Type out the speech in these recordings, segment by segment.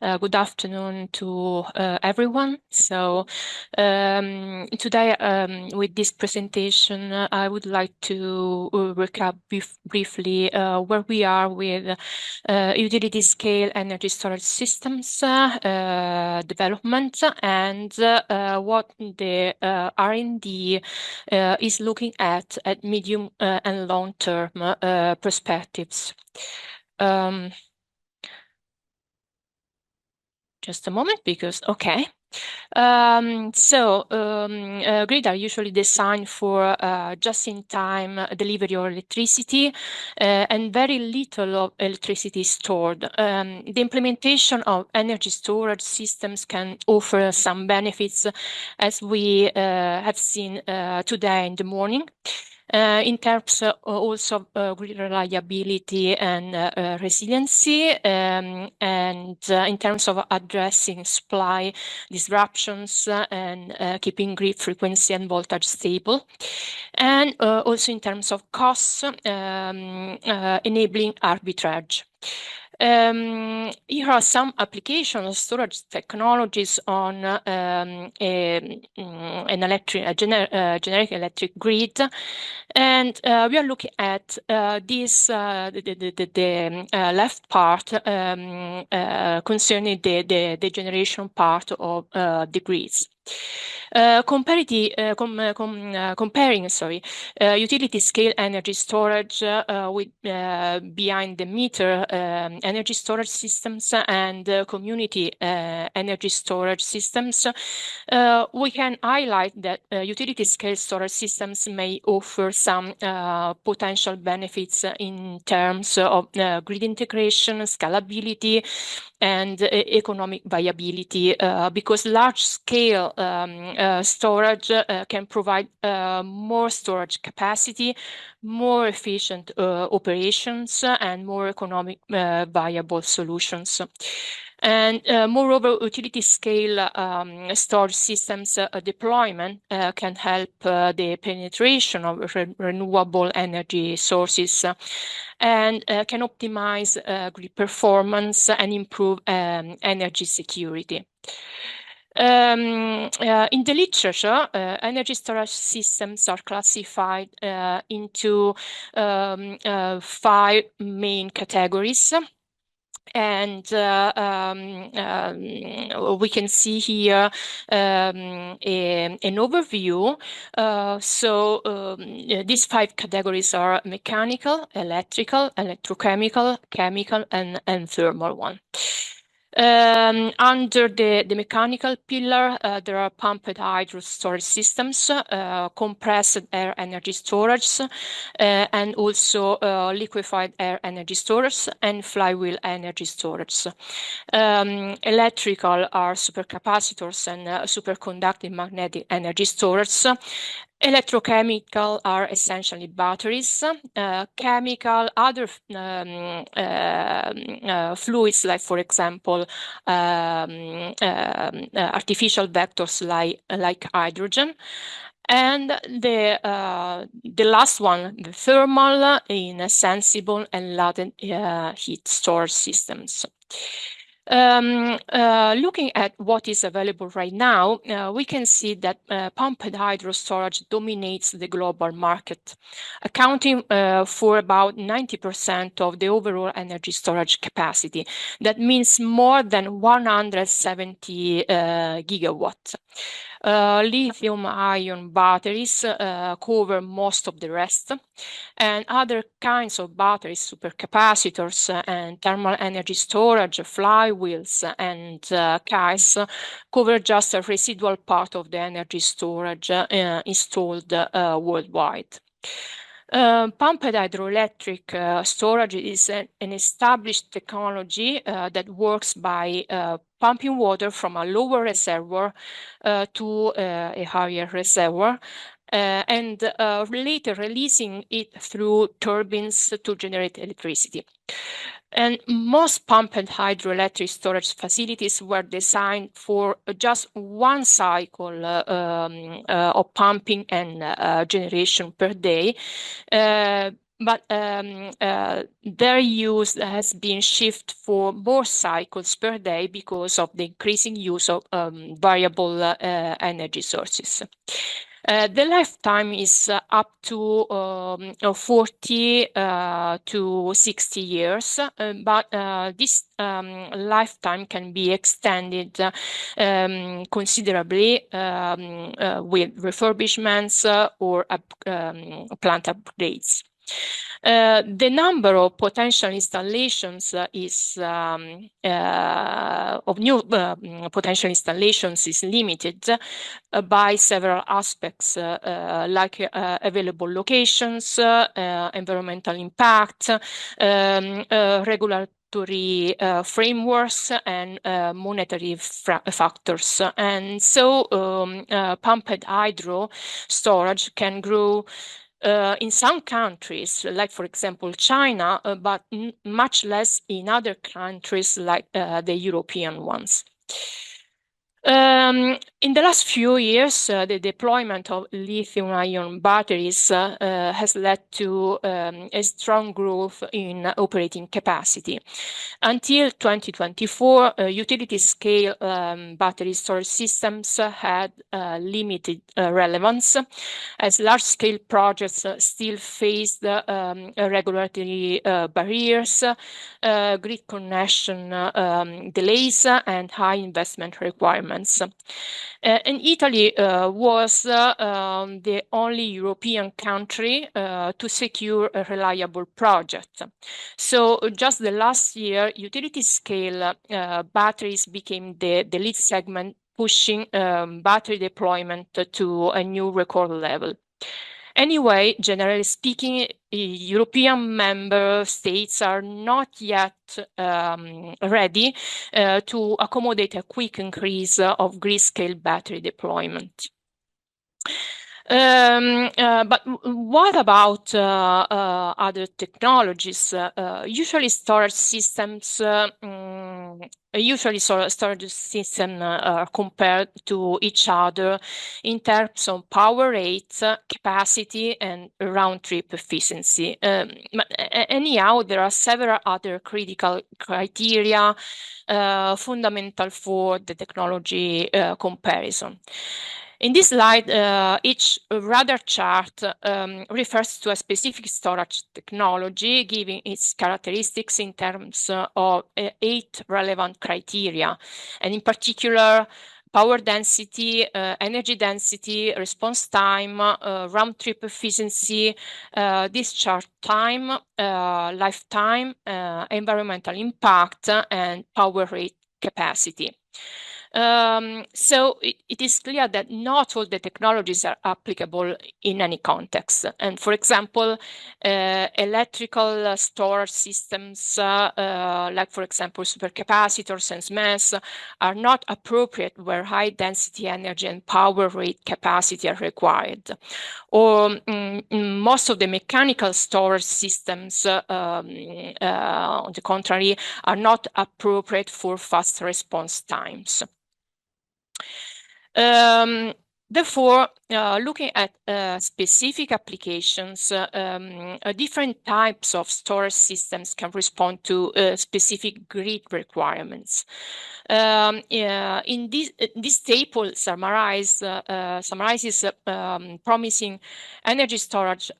Good afternoon to everyone. So today, with this presentation, I would like to recap briefly where we are with utility scale energy storage systems development and what the R&D is looking at medium and long-term perspectives. Just a moment, because, okay. Grids are usually designed for just-in-time delivery of electricity and very little of electricity stored. The implementation of energy storage systems can offer some benefits, as we have seen today in the morning. In terms also of grid reliability and resiliency, and in terms of addressing supply disruptions and keeping grid frequency and voltage stable, and also in terms of costs, enabling arbitrage. Here are some applications of storage technologies on an generic electric grid, and we are looking at this the left part concerning the generation part of the grids. Comparing utility scale energy storage with behind the meter energy storage systems and community energy storage systems, we can highlight that utility scale storage systems may offer some potential benefits in terms of grid integration, scalability, and economic viability, because large-scale storage can provide more storage capacity, more efficient operations, and more economic viable solutions. And moreover, utility scale storage systems deployment can help the penetration of renewable energy sources and can optimize grid performance and improve energy security. In the literature, energy storage systems are classified into 5 main categories. And we can see here an overview. These 5 categories are mechanical, electrical, electrochemical, chemical, and thermal one. Under the mechanical pillar, there are pumped hydro storage systems, compressed air energy storage, and also liquefied air energy storage and flywheel energy storage. Electrical are supercapacitors and superconducting magnetic energy storage. Electrochemical are essentially batteries. Chemical, other fluids, like, for example, artificial vectors like hydrogen. And the last one, the thermal, in sensible and latent heat storage systems. Looking at what is available right now, we can see that pumped hydro storage dominates the global market, accounting for about 90% of the overall energy storage capacity. That means more than 170 gigawatts. Lithium-ion batteries cover most of the rest, and other kinds of batteries, supercapacitors and thermal energy storage, flywheels, and CAIs cover just a residual part of the energy storage installed worldwide. Pumped hydroelectric storage is an established technology that works by pumping water from a lower reservoir to a higher reservoir, and later releasing it through turbines to generate electricity. And most pumped hydroelectric storage facilities were designed for just one cycle of pumping and generation per day. but their use has been shifted for more cycles per day because of the increasing use of variable energy sources. The lifetime is up to 40 to 60 years, but this lifetime can be extended considerably with refurbishments or plant upgrades. The number of potential installations of new potential installations is limited by several aspects, like available locations, environmental impact, regulatory frameworks, and monetary factors. And so pumped hydro storage can grow in some countries, like, for example, China, but much less in other countries like the European ones. In the last few years, the deployment of lithium-ion batteries has led to a strong growth in operating capacity. Until 2024, utility-scale battery storage systems had limited relevance, as large-scale projects still faced regulatory barriers, grid connection delays, and high investment requirements. And Italy was the only European country to secure a reliable project. So just the last year, utility-scale batteries became the lead segment, pushing battery deployment to a new record level. Anyway, generally speaking, European member states are not yet ready to accommodate a quick increase of grid-scale battery deployment. But what about other technologies? Usually storage systems are compared to each other in terms of power rate, capacity, and round-trip efficiency. But anyhow, there are several other critical criteria fundamental for the technology comparison. In this slide, each radar chart refers to a specific storage technology, giving its characteristics in terms of 8 relevant criteria, and in particular, power density, energy density, response time, round-trip efficiency, discharge time, lifetime, environmental impact, and power rate capacity. So it is clear that not all the technologies are applicable in any context. And for example, electrical storage systems, like for example, supercapacitors and SMEs, are not appropriate where high density energy and power rate capacity are required. Or most of the mechanical storage systems, on the contrary, are not appropriate for fast response times. Therefore, looking at specific applications, different types of storage systems can respond to specific grid requirements. In this table summarizes promising energy storage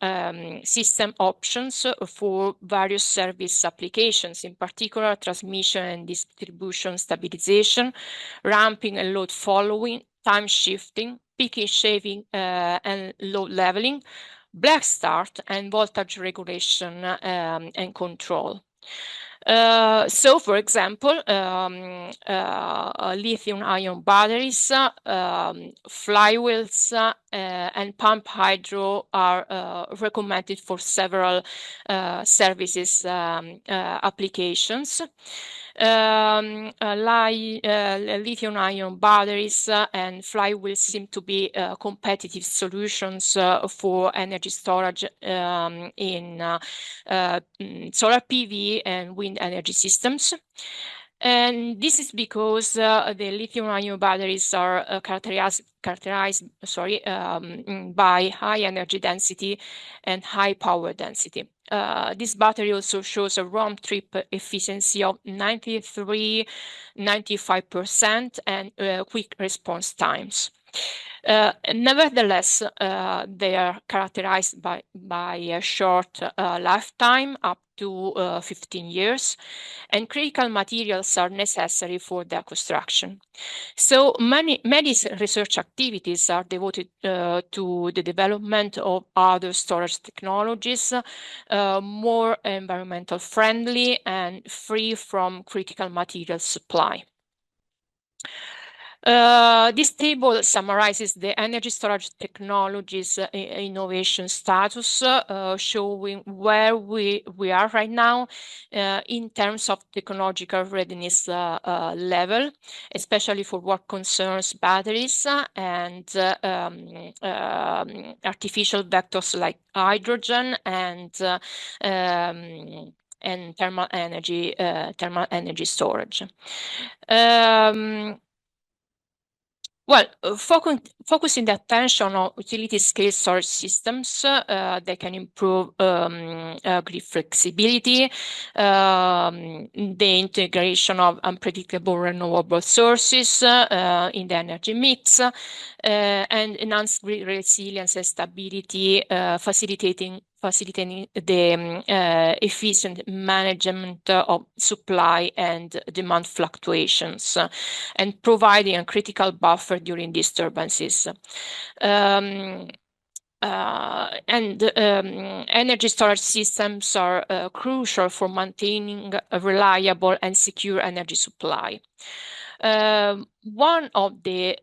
system options for various service applications, in particular transmission and distribution stabilization, ramping and load following, time shifting, peaking shaving and load leveling, black start, and voltage regulation and control. So, for example, lithium-ion batteries, flywheels, and pump hydro are recommended for several services applications. Lithium-ion batteries and flywheels seem to be competitive solutions for energy storage in solar PV and wind energy systems. And this is because the lithium-ion batteries are characterized by high energy density and high power density. This battery also shows a round trip efficiency of 93-95% and quick response times. Nevertheless, they are characterized by a short lifetime, up to 15 years, and critical materials are necessary for their construction. So many research activities are devoted to the development of other storage technologies, more environmental friendly and free from critical material supply. This table summarizes the energy storage technologies innovation status, showing where we are right now in terms of technological readiness level, especially for what concerns batteries and artificial vectors like hydrogen and thermal energy storage. Well, focusing the attention on utility-scale storage systems, they can improve grid flexibility, the integration of unpredictable renewable sources in the energy mix, and enhance grid resilience and stability, facilitating the efficient management of supply and demand fluctuations, and providing a critical buffer during disturbances. Energy storage systems are crucial for maintaining a reliable and secure energy supply. One of the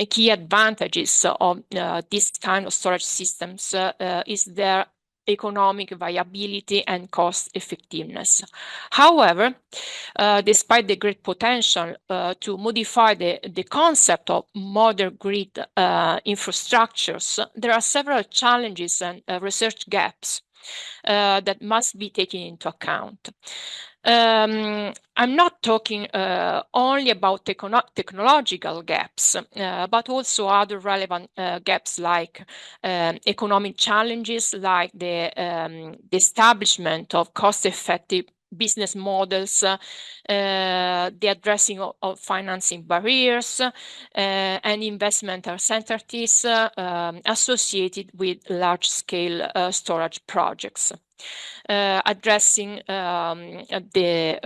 key advantages of this kind of storage systems is their economic viability and cost effectiveness. However, despite the great potential to modify the concept of modern grid infrastructures, there are several challenges and research gaps that must be taken into account. I'm not talking only about technological gaps, but also other relevant gaps like economic challenges, like the establishment of cost-effective business models, the addressing of financing barriers, and investment uncertainties associated with large-scale storage projects. Addressing the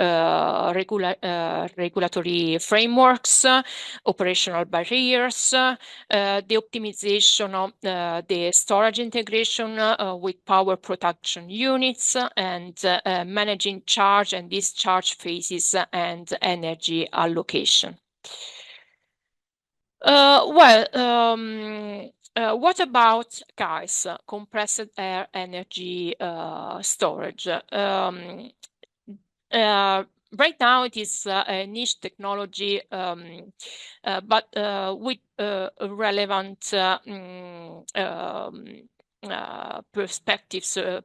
regulatory frameworks, operational barriers, the optimization of the storage integration with power production units, and managing charge and discharge phases and energy allocation. What about, guys, compressed air energy storage? Right now, it is a niche technology, but with relevant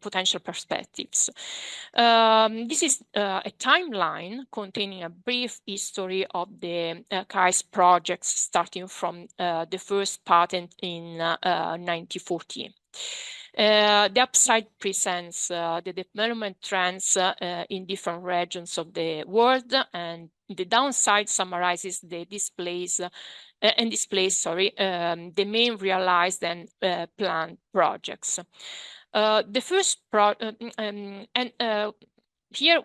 potential perspectives. This is a timeline containing a brief history of the KAIS projects, starting from the first patent in 1914. The upside presents the development trends in different regions of the world, and the downside summarizes the displays the main realized and planned projects. The first here,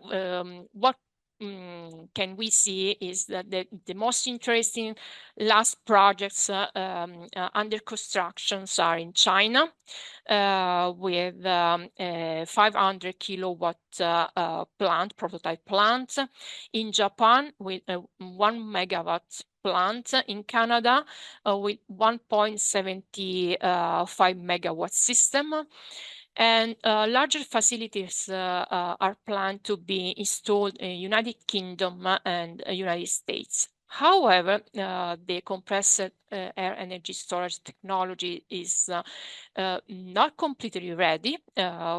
what can we see is that the most interesting last projects under constructions are in China, with a 500 kilowatt prototype plant, in Japan with a 1 megawatt plant, in Canada with 1.75 megawatt system, and larger facilities are planned to be installed in United Kingdom and United States. However, the compressed air energy storage technology is not completely ready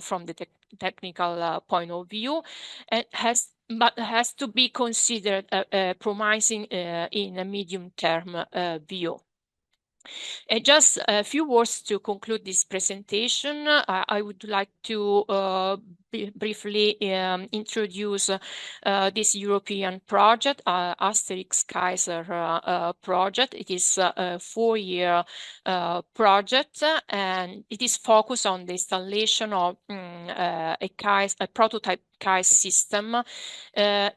from the technical point of view, and has but has to be considered promising in a medium-term view. Just a few words to conclude this presentation. I would like to briefly introduce this European project, Asterix Kaiser project. It is a 4-year project, and it is focused on the installation of a prototype KAIS system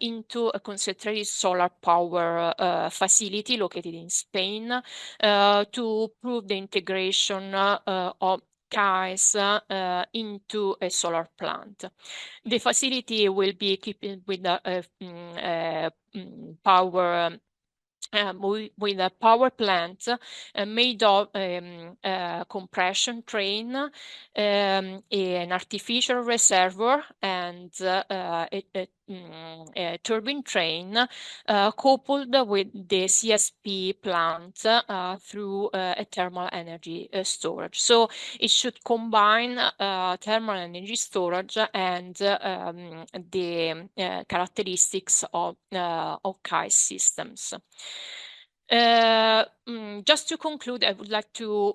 into a concentrated solar power facility located in Spain to prove the integration of KAIS into a solar plant. The facility will be equipped with with a power plant made of a compression train, an artificial reservoir, and a turbine train coupled with the CSP plant through a thermal energy storage. So it should combine thermal energy storage and the characteristics of KAIS systems. Just to conclude, I would like to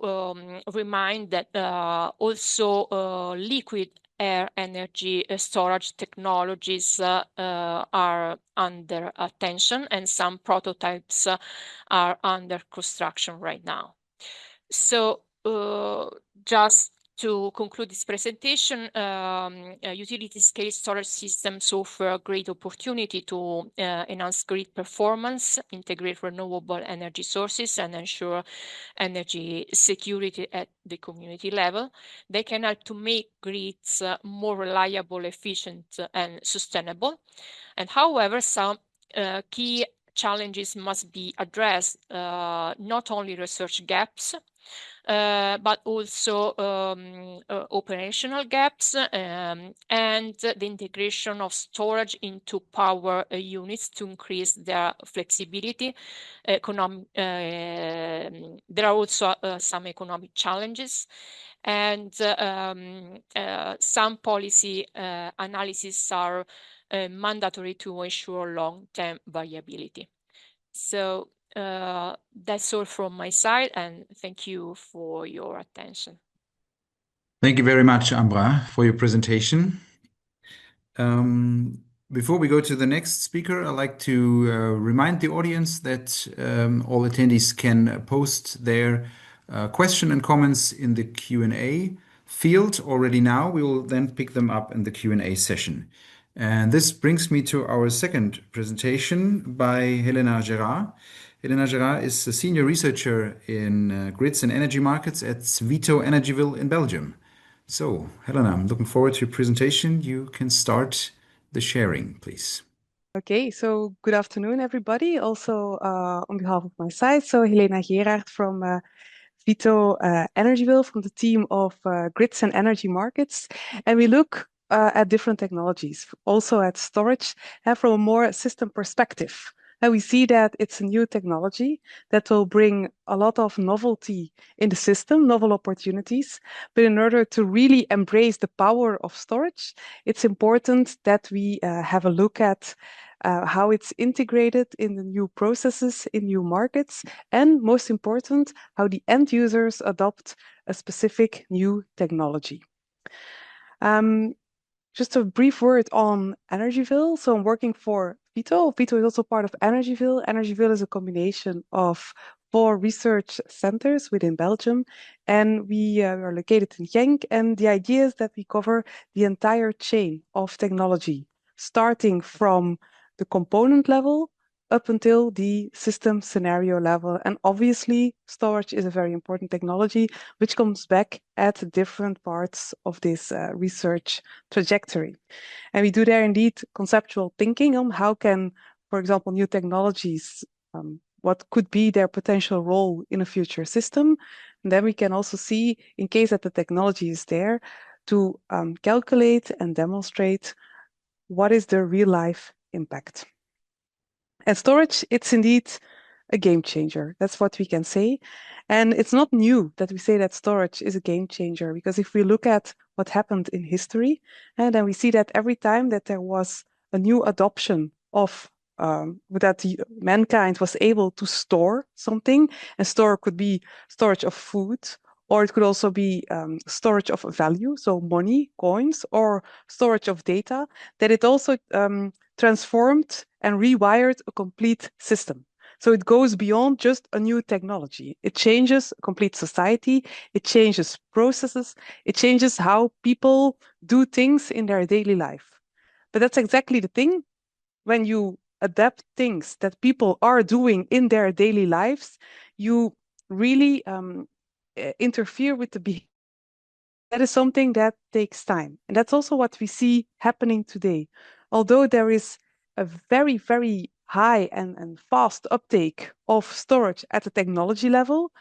remind that also liquid air energy storage technologies are under attention, and some prototypes are under construction right now. So just to conclude this presentation, utility scale storage systems offer a great opportunity to enhance grid performance, integrate renewable energy sources, and ensure energy security at the community level. They can help to make grids more reliable, efficient, and sustainable. And however, some key challenges must be addressed, not only research gaps, but also operational gaps and the integration of storage into power units to increase their flexibility. There are also some economic challenges, and some policy analyses are mandatory to ensure long-term viability. So that's all from my side, and thank you for your attention. Thank you very much, Ambra, for your presentation. Before we go to the next speaker, I'd like to remind the audience that all attendees can post their question and comments in the Q&A field already now. We will then pick them up in the Q&A session. And this brings me to our second presentation by Helena Gerard. Helena Gerard is a senior researcher in grids and energy markets at VITO Energieville in Belgium. So, Helena, I'm looking forward to your presentation. You can start the sharing, please. Okay, so good afternoon, everybody. Also on behalf of my side, so Helena Gerard from VITO Energieville, from the team of grids and energy markets. And we look at different technologies, also at storage, from a more system perspective. And we see that it's a new technology that will bring a lot of novelty in the system, novel opportunities. But in order to really embrace the power of storage, it's important that we have a look at how it's integrated in the new processes, in new markets, and most important, how the end users adopt a specific new technology. Just a brief word on Energieville. So I'm working for VITO. VITO is also part of Energieville. Energieville is a combination of 4 research centers within Belgium, and we are located in Genk. And the idea is that we cover the entire chain of technology, starting from the component level up until the system scenario level. And obviously, storage is a very important technology, which comes back at different parts of this research trajectory. And we do there indeed conceptual thinking on how can, for example, new technologies, what could be their potential role in a future system. And then we can also see, in case that the technology is there, to calculate and demonstrate what is the real life impact. And storage, it's indeed a game changer. That's what we can say. And it's not new that we say that storage is a game changer, because if we look at what happened in history, and then we see that every time that there was a a new adoption of that mankind was able to store something, and store could be storage of food, or it could also be storage of value, so money, coins, or storage of data, that it also transformed and rewired a complete system. So it goes beyond just a new technology. It changes a complete society, it changes processes, it changes how people do things in their daily life. But that's exactly the thing. When you adapt things that people are doing in their daily lives, you really interfere with the behavior. That is something that takes time. And that's also what we see happening today. Although there is a very, very high and fast uptake of storage at the technology level,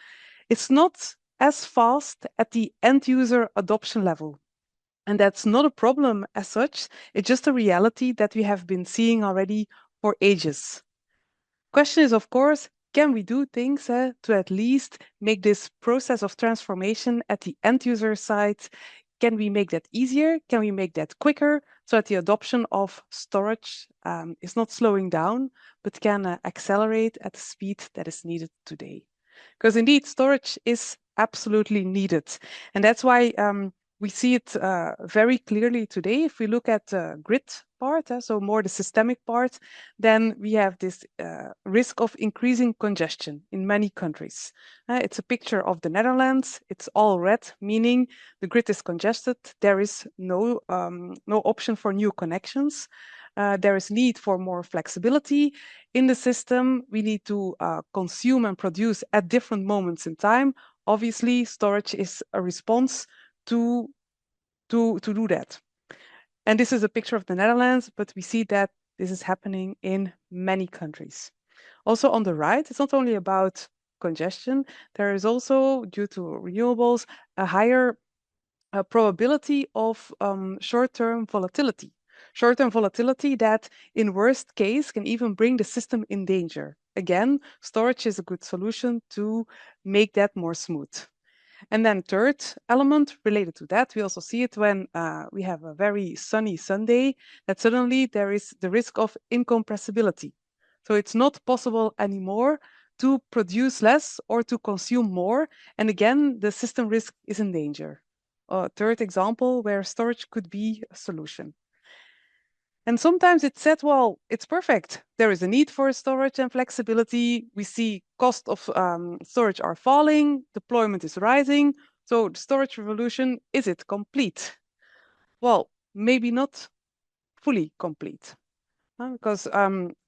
it's not as fast at the end user adoption level. And that's not a problem as such. It's just a reality that we have been seeing already for ages. Question is, of course, can we do things to at least make this process of transformation at the end user side? Can we make that easier? Can we make that quicker so that the adoption of storage is not slowing down, but can accelerate at the speed that is needed today? Because indeed, storage is absolutely needed. And that's why we see it very clearly today. If we look at the grid part, so more the systemic part, then we have this risk of increasing congestion in many countries. It's a picture of the Netherlands. It's all red, meaning the grid is congested. There is no option for new connections. There is need for more flexibility in the system. We need to consume and produce at different moments in time. Obviously, storage is a response to do that. And this is a picture of the Netherlands, but we see that this is happening in many countries. Also on the right, it's not only about congestion, there is also, due to renewables, a higher probability of short-term volatility. Short-term volatility that, in worst case, can even bring the system in danger. Again, storage is a good solution to make that more smooth. And then third element related to that, we also see it when we have a very sunny Sunday, that suddenly there is the risk of incompressibility. So it's not possible anymore to produce less or to consume more. And again, the system risk is in danger. A third example where storage could be a solution. And sometimes it's said, well, it's perfect. There is a need for storage and flexibility. We see cost of storage are falling, deployment is rising. So the storage revolution, is it complete? Well, maybe not fully complete. Because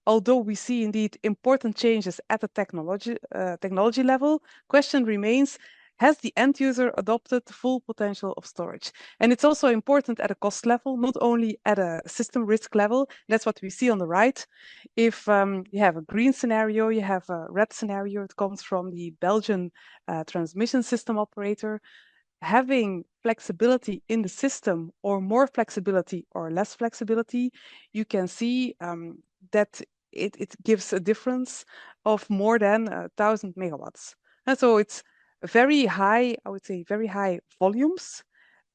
although we see indeed important changes at the technology level, question remains, has the end user adopted the full potential of storage? And it's also important at a cost level, not only at a system risk level. That's what we see on the right. If you have a green scenario, you have a red scenario, it comes from the Belgian transmission system operator. Having flexibility in the system, or more flexibility or less flexibility, you can see that it gives a difference of more than 1,000 megawatts. And so it's very high, I would say very high volumes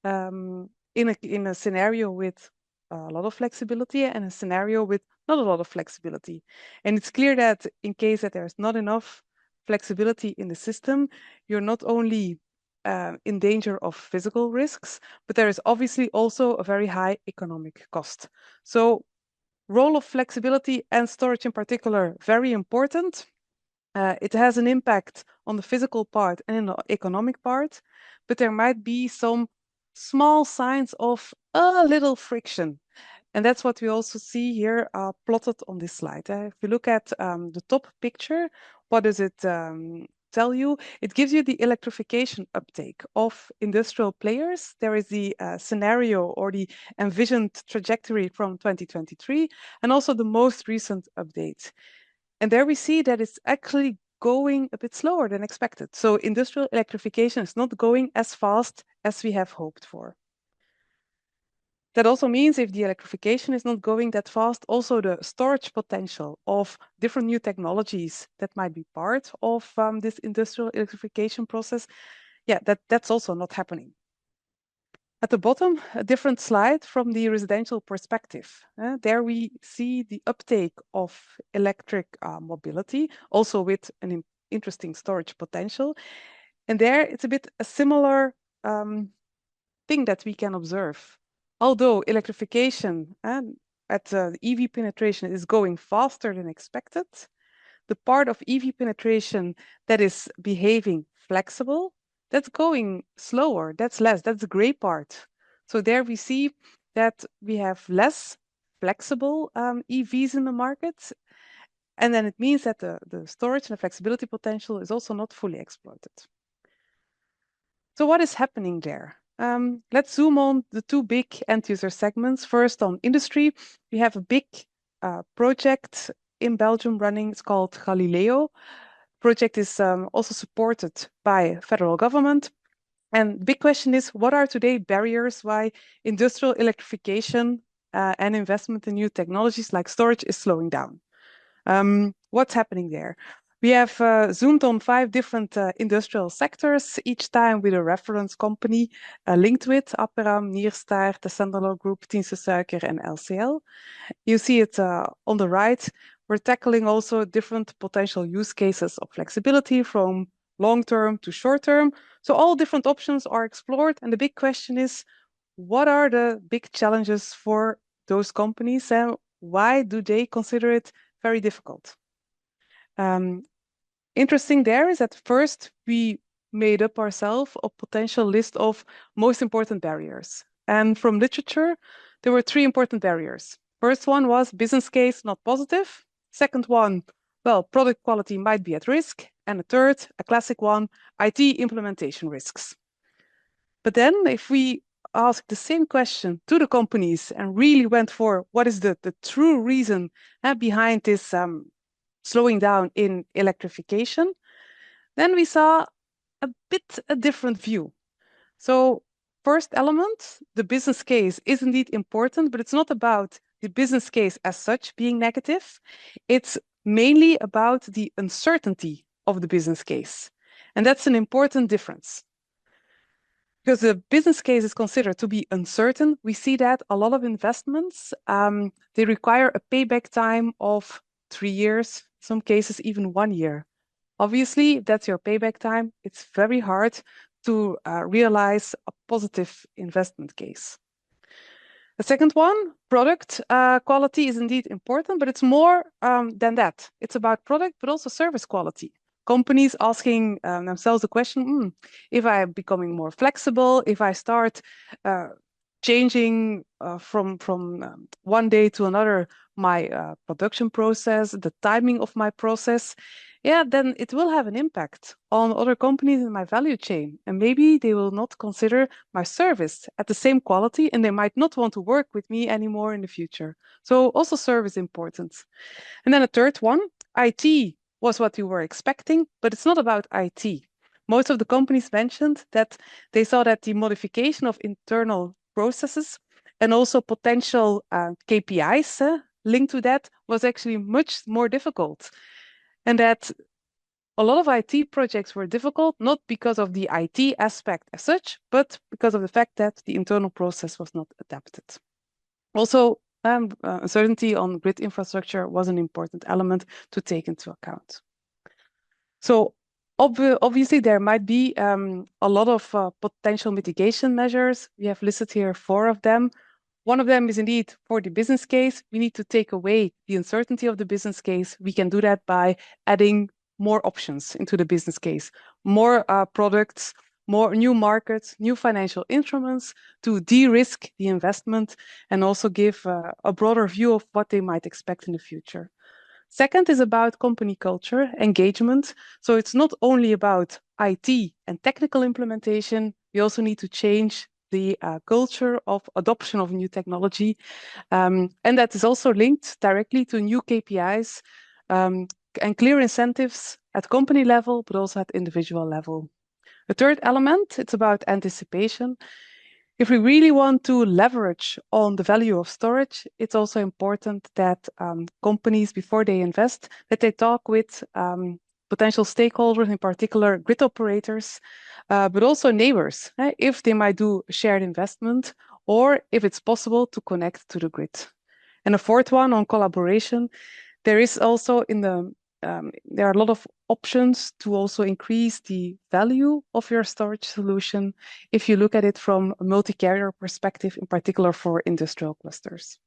in a scenario with a lot of flexibility and a scenario with not a lot of flexibility. And it's clear that in case that there's not enough flexibility in the system, you're not only in danger of physical risks, but there is obviously also a very high economic cost. So role of flexibility and storage in particular, very important. It has an impact on the physical part and in the economic part, but there might be some small signs of a little friction. And that's what we also see here plotted on this slide. If you look at the top picture, what does it tell you? It gives you the electrification uptake of industrial players. There is the scenario or the envisioned trajectory from 2023, and also the most recent update. And there we see that it's actually going a bit slower than expected. So industrial electrification is not going as fast as we have hoped for. That also means if the electrification is not going that fast, also the storage potential of different new technologies that might be part of this industrial electrification process, yeah, that's also not happening. At the bottom, a different slide from the residential perspective. There we see the uptake of electric mobility, also with an interesting storage potential. And there it's a bit a similar thing that we can observe. Although electrification at the EV penetration is going faster than expected, the part of EV penetration that is behaving flexible, that's going slower, that's less, that's the gray part. So there we see that we have less flexible EVs in the market. And then it means that the storage and the flexibility potential is also not fully exploited. So what is happening there? Let's zoom on the two big end user segments. First on industry, we have a big project in Belgium running. It's called Galileo. Project is also supported by federal government. And the big question is, what are today barriers why industrial electrification and investment in new technologies like storage is slowing down? What's happening there? We have zoomed on 5 different industrial sectors, each time with a reference company linked to it, Aperam, Nierstar, the Sandalo Group, Tiense Suiker, and LCL. You see it on the right. We're tackling also different potential use cases of flexibility from long-term to short-term. So all different options are explored. And the big question is, what are the big challenges for those companies and why do they consider it very difficult? Interesting there is that first we made up ourselves a potential list of most important barriers. And from literature, there were 3 important barriers. First one was business case not positive. Second one, well, product quality might be at risk. And the third, a classic one, IT implementation risks. But then if we ask the same question to the companies and really went for what is the true reason behind this slowing down in electrification, then we saw a bit a different view. So first element, the business case is indeed important, but it's not about the business case as such being negative. It's mainly about the uncertainty of the business case. And that's an important difference. Because the business case is considered to be uncertain, we see that a lot of investments, they require a payback time of 3 years, some cases even 1 year. Obviously, that's your payback time. It's very hard to realize a positive investment case. The second one, product quality is indeed important, but it's more than that. It's about product, but also service quality. Companies asking themselves the question, if I'm becoming more flexible, if I start changing from one day to another my production process, the timing of my process, yeah, then it will have an impact on other companies in my value chain. And maybe they will not consider my service at the same quality and they might not want to work with me anymore in the future. So also service important. And then a third one, IT was what you were expecting, but it's not about IT. Most of the companies mentioned that they saw that the modification of internal processes and also potential KPIs linked to that was actually much more difficult. And that a lot of IT projects were difficult, not because of the IT aspect as such, but because of the fact that the internal process was not adapted. Also, uncertainty on grid infrastructure was an important element to take into account. So obviously, there might be a lot of potential mitigation measures. We have listed here 4 of them. One of them is indeed for the business case. We need to take away the uncertainty of the business case. We can do that by adding more options into the business case, more products, more new markets, new financial instruments to de-risk the investment and also give a broader view of what they might expect in the future. Second is about company culture, engagement. So it's not only about IT and technical implementation. We also need to change the culture of adoption of new technology. And that is also linked directly to new KPIs and clear incentives at company level, but also at individual level. The third element, it's about anticipation. If we really want to leverage on the value of storage, it's also important that companies, before they invest, that they talk with potential stakeholders, in particular grid operators, but also neighbors, if they might do shared investment or if it's possible to connect to the grid. And a fourth one on collaboration, there is also there are a lot of options to also increase the value of your storage solution if you look at it from a multi-carrier perspective, in particular for industrial clusters.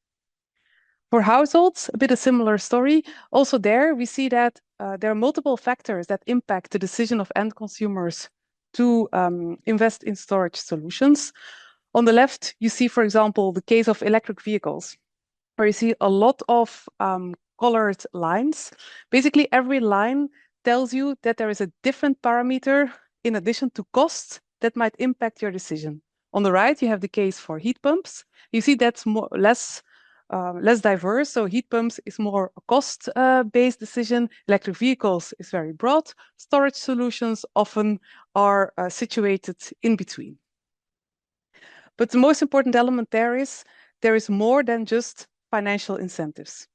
For households, a bit a similar story. Also there, we see that there are multiple factors that impact the decision of end consumers to invest in storage solutions. On the left, you see, for example, the case of electric vehicles, where you see a lot of colored lines. Basically, every line tells you that there is a different parameter in addition to costs that might impact your decision. On the right, you have the case for heat pumps. You see that's less diverse. So heat pumps is more a cost-based decision. Electric vehicles is very broad. Storage solutions often are situated in between. But the most important element there is more than just financial incentives.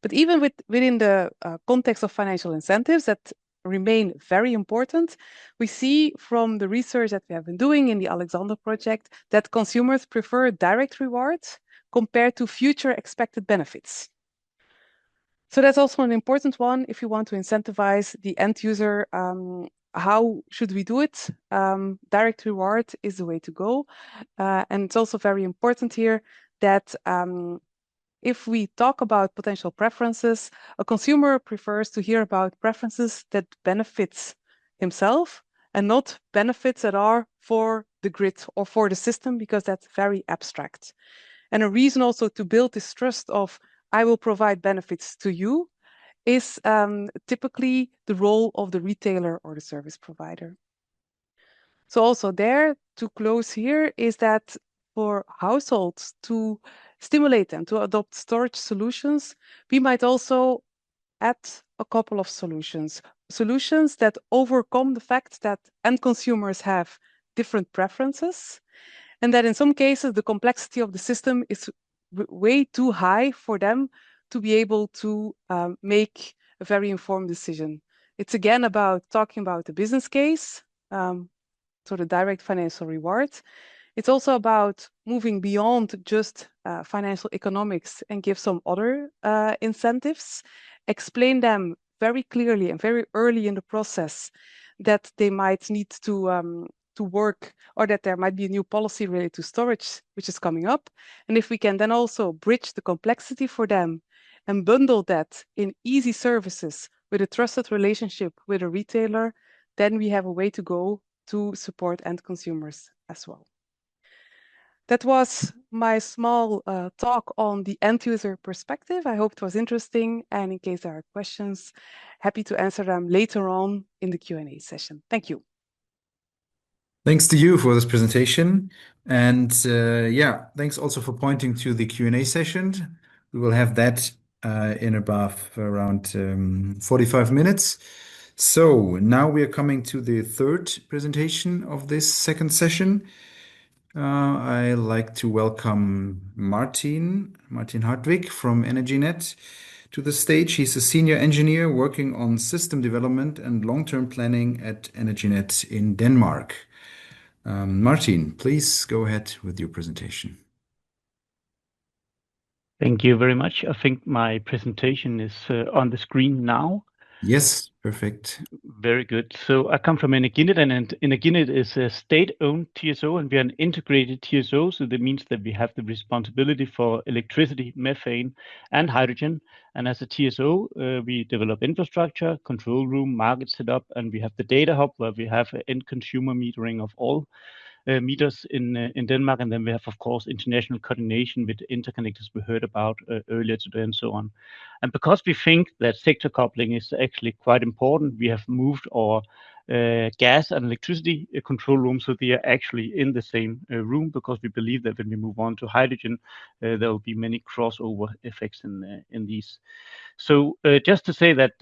But even within the context of financial incentives that remain very important, we see from the research that we have been doing in the Alexander project that consumers prefer direct rewards compared to future expected benefits. So that's also an important one if you want to incentivize the end user. How should we do it? Direct reward is the way to go. And it's also very important here that if we talk about potential preferences, a consumer prefers to hear about preferences that benefits himself and not benefits that are for the grid or for the system, because that's very abstract. And a reason also to build this trust of I will provide benefits to you is typically the role of the retailer or the service provider. So also there, to close here, is that for households to stimulate them to adopt storage solutions, we might also add a couple of solutions that overcome the fact that end consumers have different preferences, and that in some cases the complexity of the system is way too high for them to be able to make a very informed decision. It's again about talking about the business case, so the direct financial reward. It's also about moving beyond just financial economics and give some other incentives, explain them very clearly and very early in the process that they might need to work, or that there might be a new policy related to storage, which is coming up. And if we can then also bridge the complexity for them and bundle that in easy services with a trusted relationship with a retailer, then we have a way to go to support end consumers as well. That was my small talk on the end user perspective. I hope it was interesting, and in case there are questions, happy to answer them later on in the Q&A session. Thank you. Thanks to you for this presentation. And yeah, thanks also for pointing to the Q&A session. We will have that in around 45 minutes. So now we are coming to the third presentation of this second session. I'd like to welcome Martin Hartvig from Energinet to the stage. He's a senior engineer working on system development and long-term planning at Energinet in Denmark. Martin, please go ahead with your presentation. Thank you very much. I think my presentation is on the screen now. Yes, perfect. Very good. So I come from Energinet, and Energinet is a state-owned TSO, and we are an integrated TSO. So that means that we have the responsibility for electricity, methane, and hydrogen. And as a TSO, we develop infrastructure, control room, market setup, and we have the data hub where we have end consumer metering of all meters in Denmark, and then we have, of course, international coordination with interconnectors we heard about earlier today, and so on. And because we think that sector coupling is actually quite important, we have moved our gas and electricity control room, so they are actually in the same room, because we believe that when we move on to hydrogen, there will be many crossover effects in these. So just to say that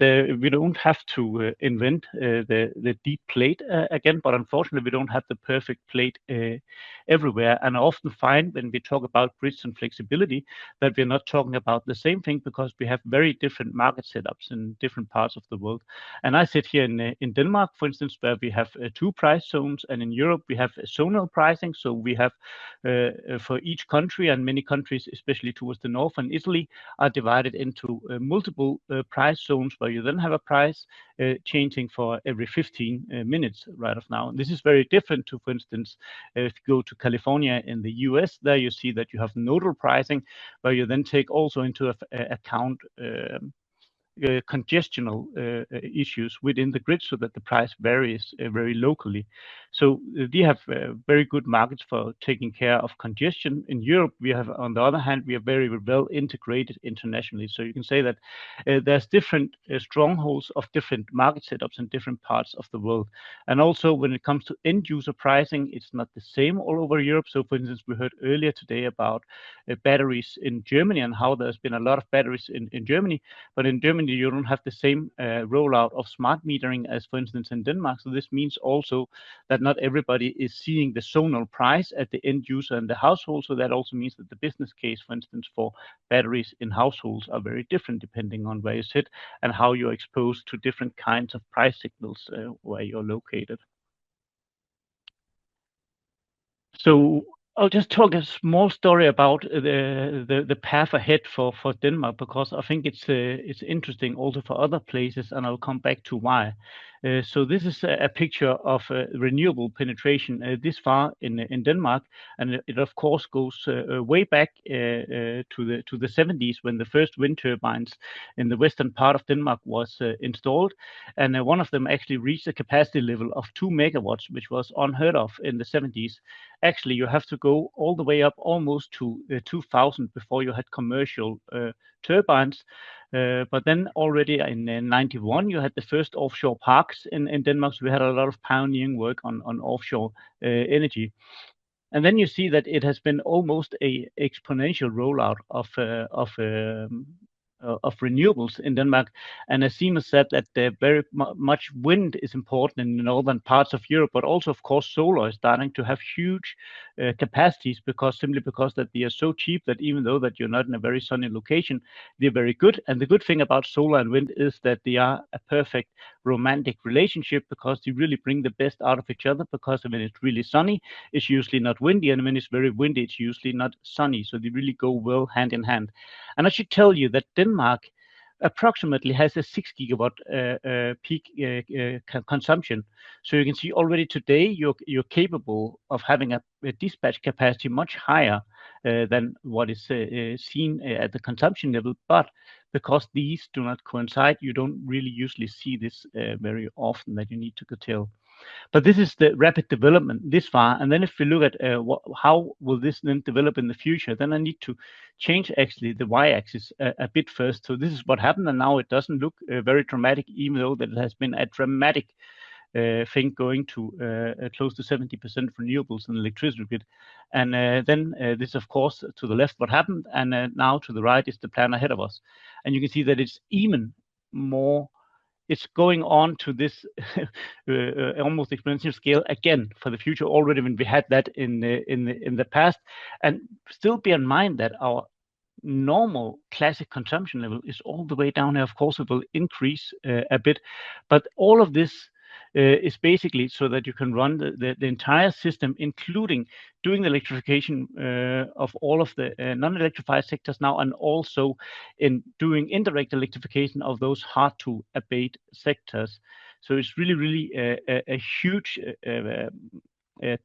we don't have to invent the deep plate again, but unfortunately we don't have the perfect plate everywhere. And I often find when we talk about grids and flexibility that we're not talking about the same thing, because we have very different market setups in different parts of the world. And I sit here in Denmark, for instance, where we have 2 price zones, and in Europe we have zonal pricing. So we have for each country, and many countries, especially towards the north and Italy, are divided into multiple price zones, where you then have a price changing for every 15 minutes right of now. And this is very different to, for instance, if you go to California in the US, there you see that you have nodal pricing, where you then take also into account congestional issues within the grid, so that the price varies very locally. So we have very good markets for taking care of congestion. In Europe, we have, on the other hand, we are very well integrated internationally. So you can say that there's different strongholds of different market setups in different parts of the world. And also when it comes to end user pricing, it's not the same all over Europe. So for instance, we heard earlier today about batteries in Germany, and how there's been a lot of batteries in Germany, but in Germany you don't have the same rollout of smart metering as, for instance, in Denmark. So this means also that not everybody is seeing the zonal price at the end user and the household. So that also means that the business case, for instance, for batteries in households are very different depending on where you sit and how you're exposed to different kinds of price signals where you're located. So I'll just talk a small story about the path ahead for Denmark, because I think it's interesting also for other places, and I'll come back to why. So this is a picture of renewable penetration this far in Denmark, and it of course goes way back to the 70s, when the first wind turbines in the western part of Denmark was installed, and one of them actually reached a capacity level of 2 megawatts, which was unheard of in the 70s. Actually, you have to go all the way up almost to 2000 before you had commercial turbines. But then already in 91, you had the first offshore parks in Denmark. So we had a lot of pioneering work on offshore energy. And then you see that it has been almost a exponential rollout of renewables in Denmark. And as Seema said, that very much wind is important in the northern parts of Europe, but also, of course, solar is starting to have huge capacities, simply because that they are so cheap that even though that you're not in a very sunny location, they're very good. And the good thing about solar and wind is that they are a perfect romantic relationship, because they really bring the best out of each other, because when it's really sunny, it's usually not windy, and when it's very windy, it's usually not sunny. So they really go well hand in hand. And I should tell you that Denmark approximately has a 6 gigawatt peak consumption. So you can see already today you're capable of having a dispatch capacity much higher than what is seen at the consumption level. But because these do not coincide, you don't really usually see this very often, that you need to curtail. But this is the rapid development this far. And then if we look at how will this then develop in the future, then I need to change actually the y-axis a bit first. So this is what happened, and now it doesn't look very dramatic, even though that it has been a dramatic thing going to close to 70% renewables in the electricity grid. And then this, of course, to the left what happened, and now to the right is the plan ahead of us. And you can see that it's even more. It's going on to this almost exponential scale again for the future already, when we had that in the past. And still bear in mind that our normal classic consumption level is all the way down here. Of course, it will increase a bit, but all of this is basically so that you can run the entire system, including doing the electrification of all of the non-electrified sectors now, and also in doing indirect electrification of those hard to abate sectors. So it's really a huge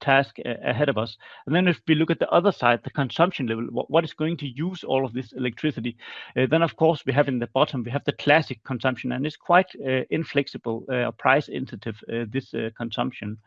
task ahead of us. And then if we look at the other side, the consumption level, what is going to use all of this electricity, then of course we have in the bottom, we have the classic consumption, and it's quite inflexible, price sensitive, this consumption.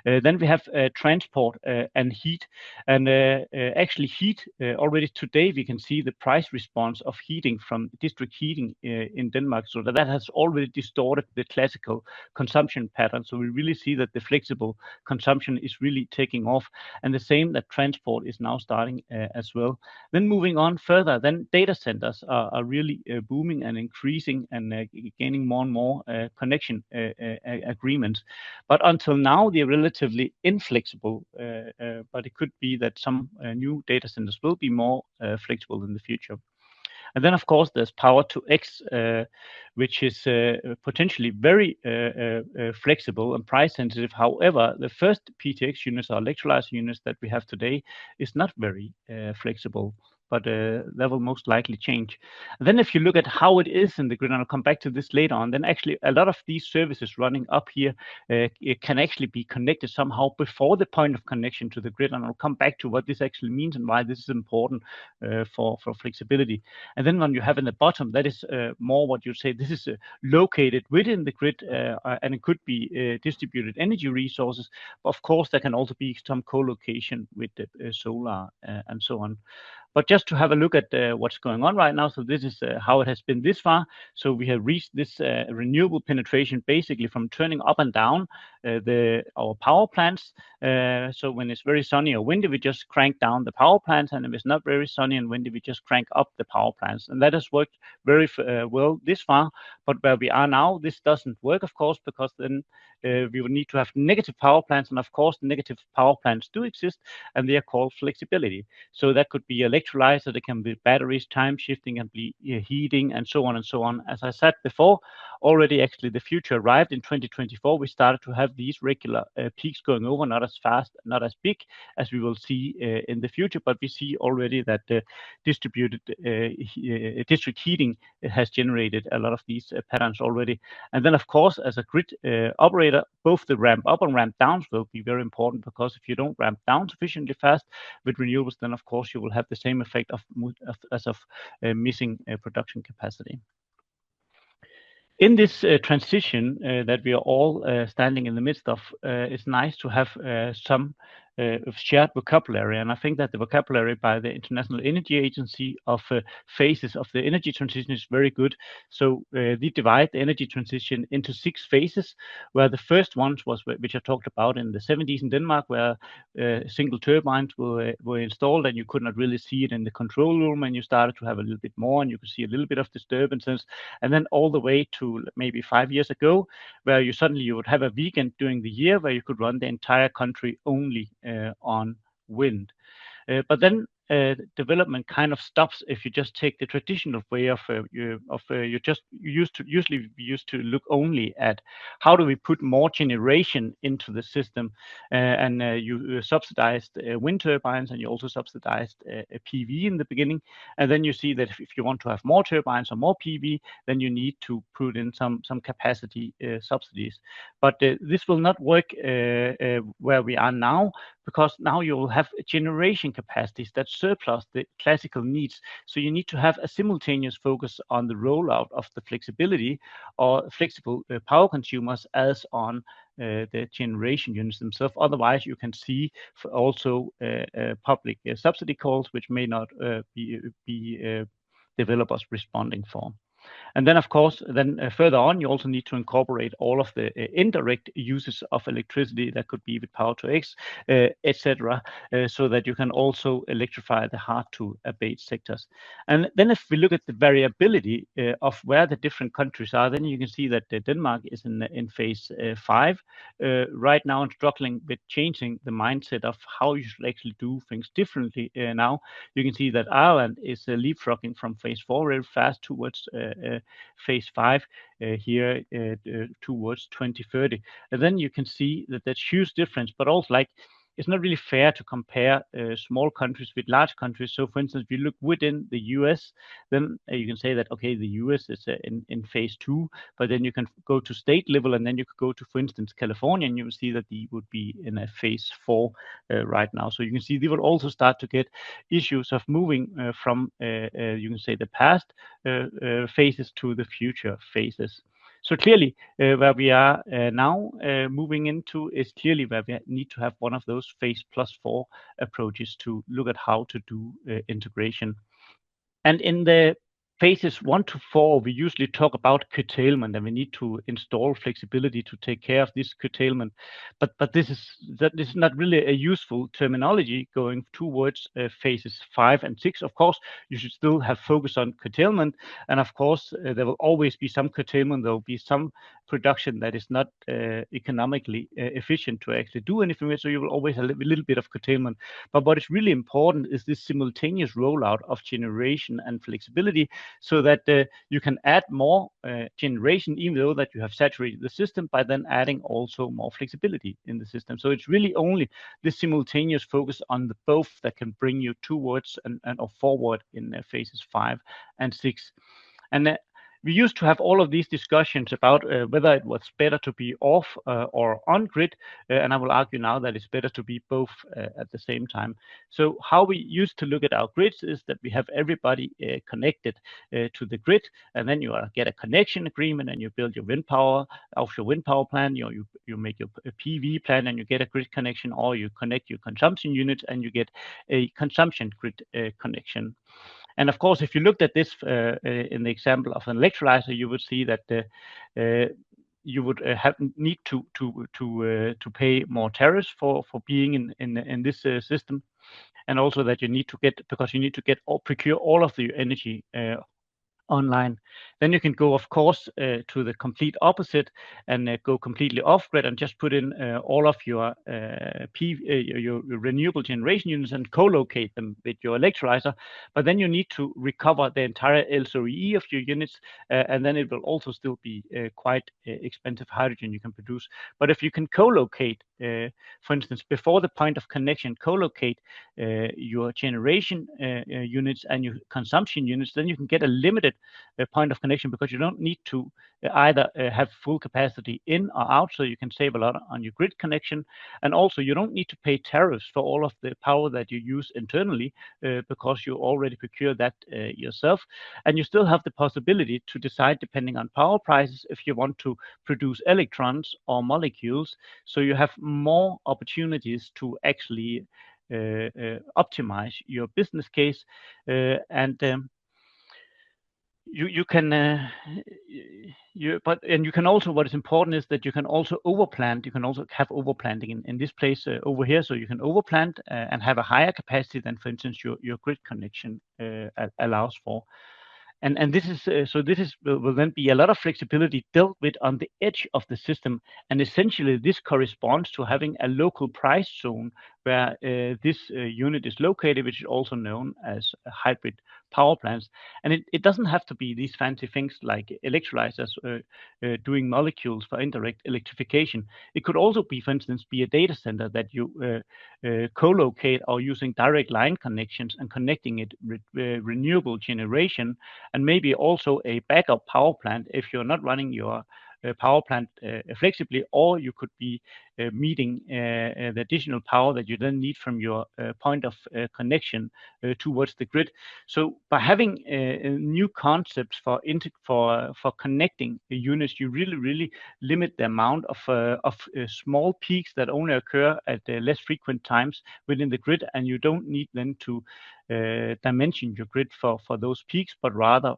Then we have transport and heat. And actually heat, already today we can see the price response of heating from district heating in Denmark, so that has already distorted the classical consumption pattern. So we really see that the flexible consumption is really taking off, and the same that transport is now starting as well. Then moving on further, then data centers are really booming and increasing and gaining more and more connection agreements. But until now, they're relatively inflexible, but it could be that some new data centers will be more flexible in the future. And then, of course, there's power to X, which is potentially very flexible and price sensitive. However, the first PTX units or electrolyzer units that we have today is not very flexible, but that will most likely change. And then if you look at how it is in the grid, and I'll come back to this later on, then actually a lot of these services running up here, it can actually be connected somehow before the point of connection to the grid. And I'll come back to what this actually means and why this is important for flexibility. And then when you have in the bottom, that is more what you say, this is located within the grid, and it could be distributed energy resources. But of course, there can also be some co-location with the solar and so on. But just to have a look at what's going on right now, so this is how it has been this far. So we have reached this renewable penetration basically from turning up and down our power plants. So when it's very sunny or windy, we just crank down the power plants, and if it's not very sunny and windy, we just crank up the power plants. And that has worked very well this far. But where we are now, this doesn't work, of course, because then we would need to have negative power plants, and of course, negative power plants do exist, and they are called flexibility. So that could be electrolyzer, there can be batteries, time shifting, and be heating, and so on and so on. As I said before, already actually the future arrived in 2024. We started to have these regular peaks going over, not as fast, not as big as we will see in the future, but we see already that distributed district heating has generated a lot of these patterns already. And then, of course, as a grid operator, both the ramp up and ramp downs will be very important, because if you don't ramp down sufficiently fast with renewables, then of course you will have the same effect of missing production capacity. In this transition that we are all standing in the midst of, it's nice to have some shared vocabulary. And I think that the vocabulary by the International Energy Agency of phases of the energy transition is very good. So they divide the energy transition into 6 phases, where the first ones was, which I talked about in the 70s in Denmark, where single turbines were installed, and you could not really see it in the control room, and you started to have a little bit more, and you could see a little bit of disturbances. And then all the way to maybe 5 years ago, where you would have a weekend during the year where you could run the entire country only on wind. But then development kind of stops if you just take the traditional way of usually we used to look only at how do we put more generation into the system, and you subsidized wind turbines, and you also subsidized PV in the beginning, and then you see that if you want to have more turbines or more PV, then you need to put in some capacity subsidies. But this will not work where we are now, because now you will have generation capacities that surplus the classical needs. So you need to have a simultaneous focus on the rollout of the flexibility or flexible power consumers as on the generation units themselves. Otherwise, you can see also public subsidy calls, which may not be developers responding for. And then, of course, further on, you also need to incorporate all of the indirect uses of electricity that could be with power to X, etc., so that you can also electrify the hard to abate sectors. And then if we look at the variability of where the different countries are, then you can see that Denmark is in phase 5 right now, and struggling with changing the mindset of how you should actually do things differently now. You can see that Ireland is leapfrogging from phase 4 very fast towards phase 5 here towards 2030. And then you can see that there's huge difference, but also like it's not really fair to compare small countries with large countries. So, for instance, if you look within the US, then you can say that, okay, the US is in phase 2, but then you can go to state level, and then you could go to, for instance, California, and you will see that they would be in a phase 4 right now. So you can see they will also start to get issues of moving from, you can say, the past phases to the future phases. So clearly, where we are now moving into is clearly where we need to have one of those phase +4 approaches to look at how to do integration. And in the phases 1 to 4, we usually talk about curtailment, and we need to install flexibility to take care of this curtailment. But this is not really a useful terminology going towards phases 5 and 6. Of course, you should still have focus on curtailment, and of course, there will always be some curtailment. There will be some production that is not economically efficient to actually do anything with, so you will always have a little bit of curtailment. But what is really important is this simultaneous rollout of generation and flexibility, so that you can add more generation, even though that you have saturated the system, by then adding also more flexibility in the system. So it's really only the simultaneous focus on the both that can bring you towards and or forward in phases 5 and 6. And we used to have all of these discussions about whether it was better to be off or on grid, and I will argue now that it's better to be both at the same time. So how we used to look at our grids is that we have everybody connected to the grid, and then you get a connection agreement, and you build your wind power, offshore wind power plant, you make your PV plan, and you get a grid connection, or you connect your consumption units and you get a consumption grid connection. And of course, if you looked at this in the example of an electrolyzer, you would see that you would need to pay more tariffs for being in this system, and also that you need to procure all of the energy online. Then you can go, of course, to the complete opposite and go completely off grid and just put in all of your your renewable generation units and co-locate them with your electrolyzer. But then you need to recover the entire LCOE of your units, and then it will also still be quite expensive hydrogen you can produce. But if you can co-locate, for instance, before the point of connection, co-locate your generation units and your consumption units, then you can get a limited point of connection, because you don't need to either have full capacity in or out, so you can save a lot on your grid connection. And also you don't need to pay tariffs for all of the power that you use internally, because you already procure that yourself. And you still have the possibility to decide, depending on power prices, if you want to produce electrons or molecules. So you have more opportunities to actually optimize your business case, and you can you can also, what is important is that you can also overplant. You can also have overplanting in this place over here, so you can overplant and have a higher capacity than, for instance, your grid connection allows for. And this is will then be a lot of flexibility dealt with on the edge of the system, and essentially this corresponds to having a local price zone where this unit is located, which is also known as hybrid power plants. And it doesn't have to be these fancy things like electrolyzers doing molecules for indirect electrification. It could also be, for instance, be a data center that you co-locate, or using direct line connections and connecting it with renewable generation, and maybe also a backup power plant if you're not running your power plant flexibly, or you could be meeting the additional power that you then need from your point of connection towards the grid. So by having new concepts for connecting the units, you really limit the amount of small peaks that only occur at less frequent times within the grid, and you don't need then to dimension your grid for those peaks, but rather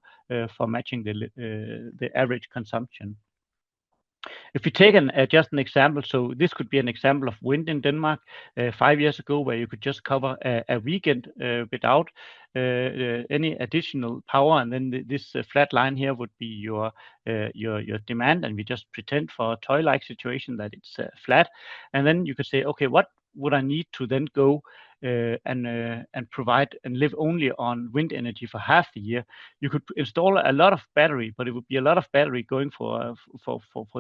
for matching the average consumption. If you take just an example, so this could be an example of wind in Denmark 5 years ago, where you could just cover a weekend without any additional power, and then this flat line here would be your demand, and we just pretend for a toy-like situation that it's flat, and then you could say, okay, what would I need to then go and provide and live only on wind energy for half the year? You could install a lot of battery, but it would be a lot of battery going for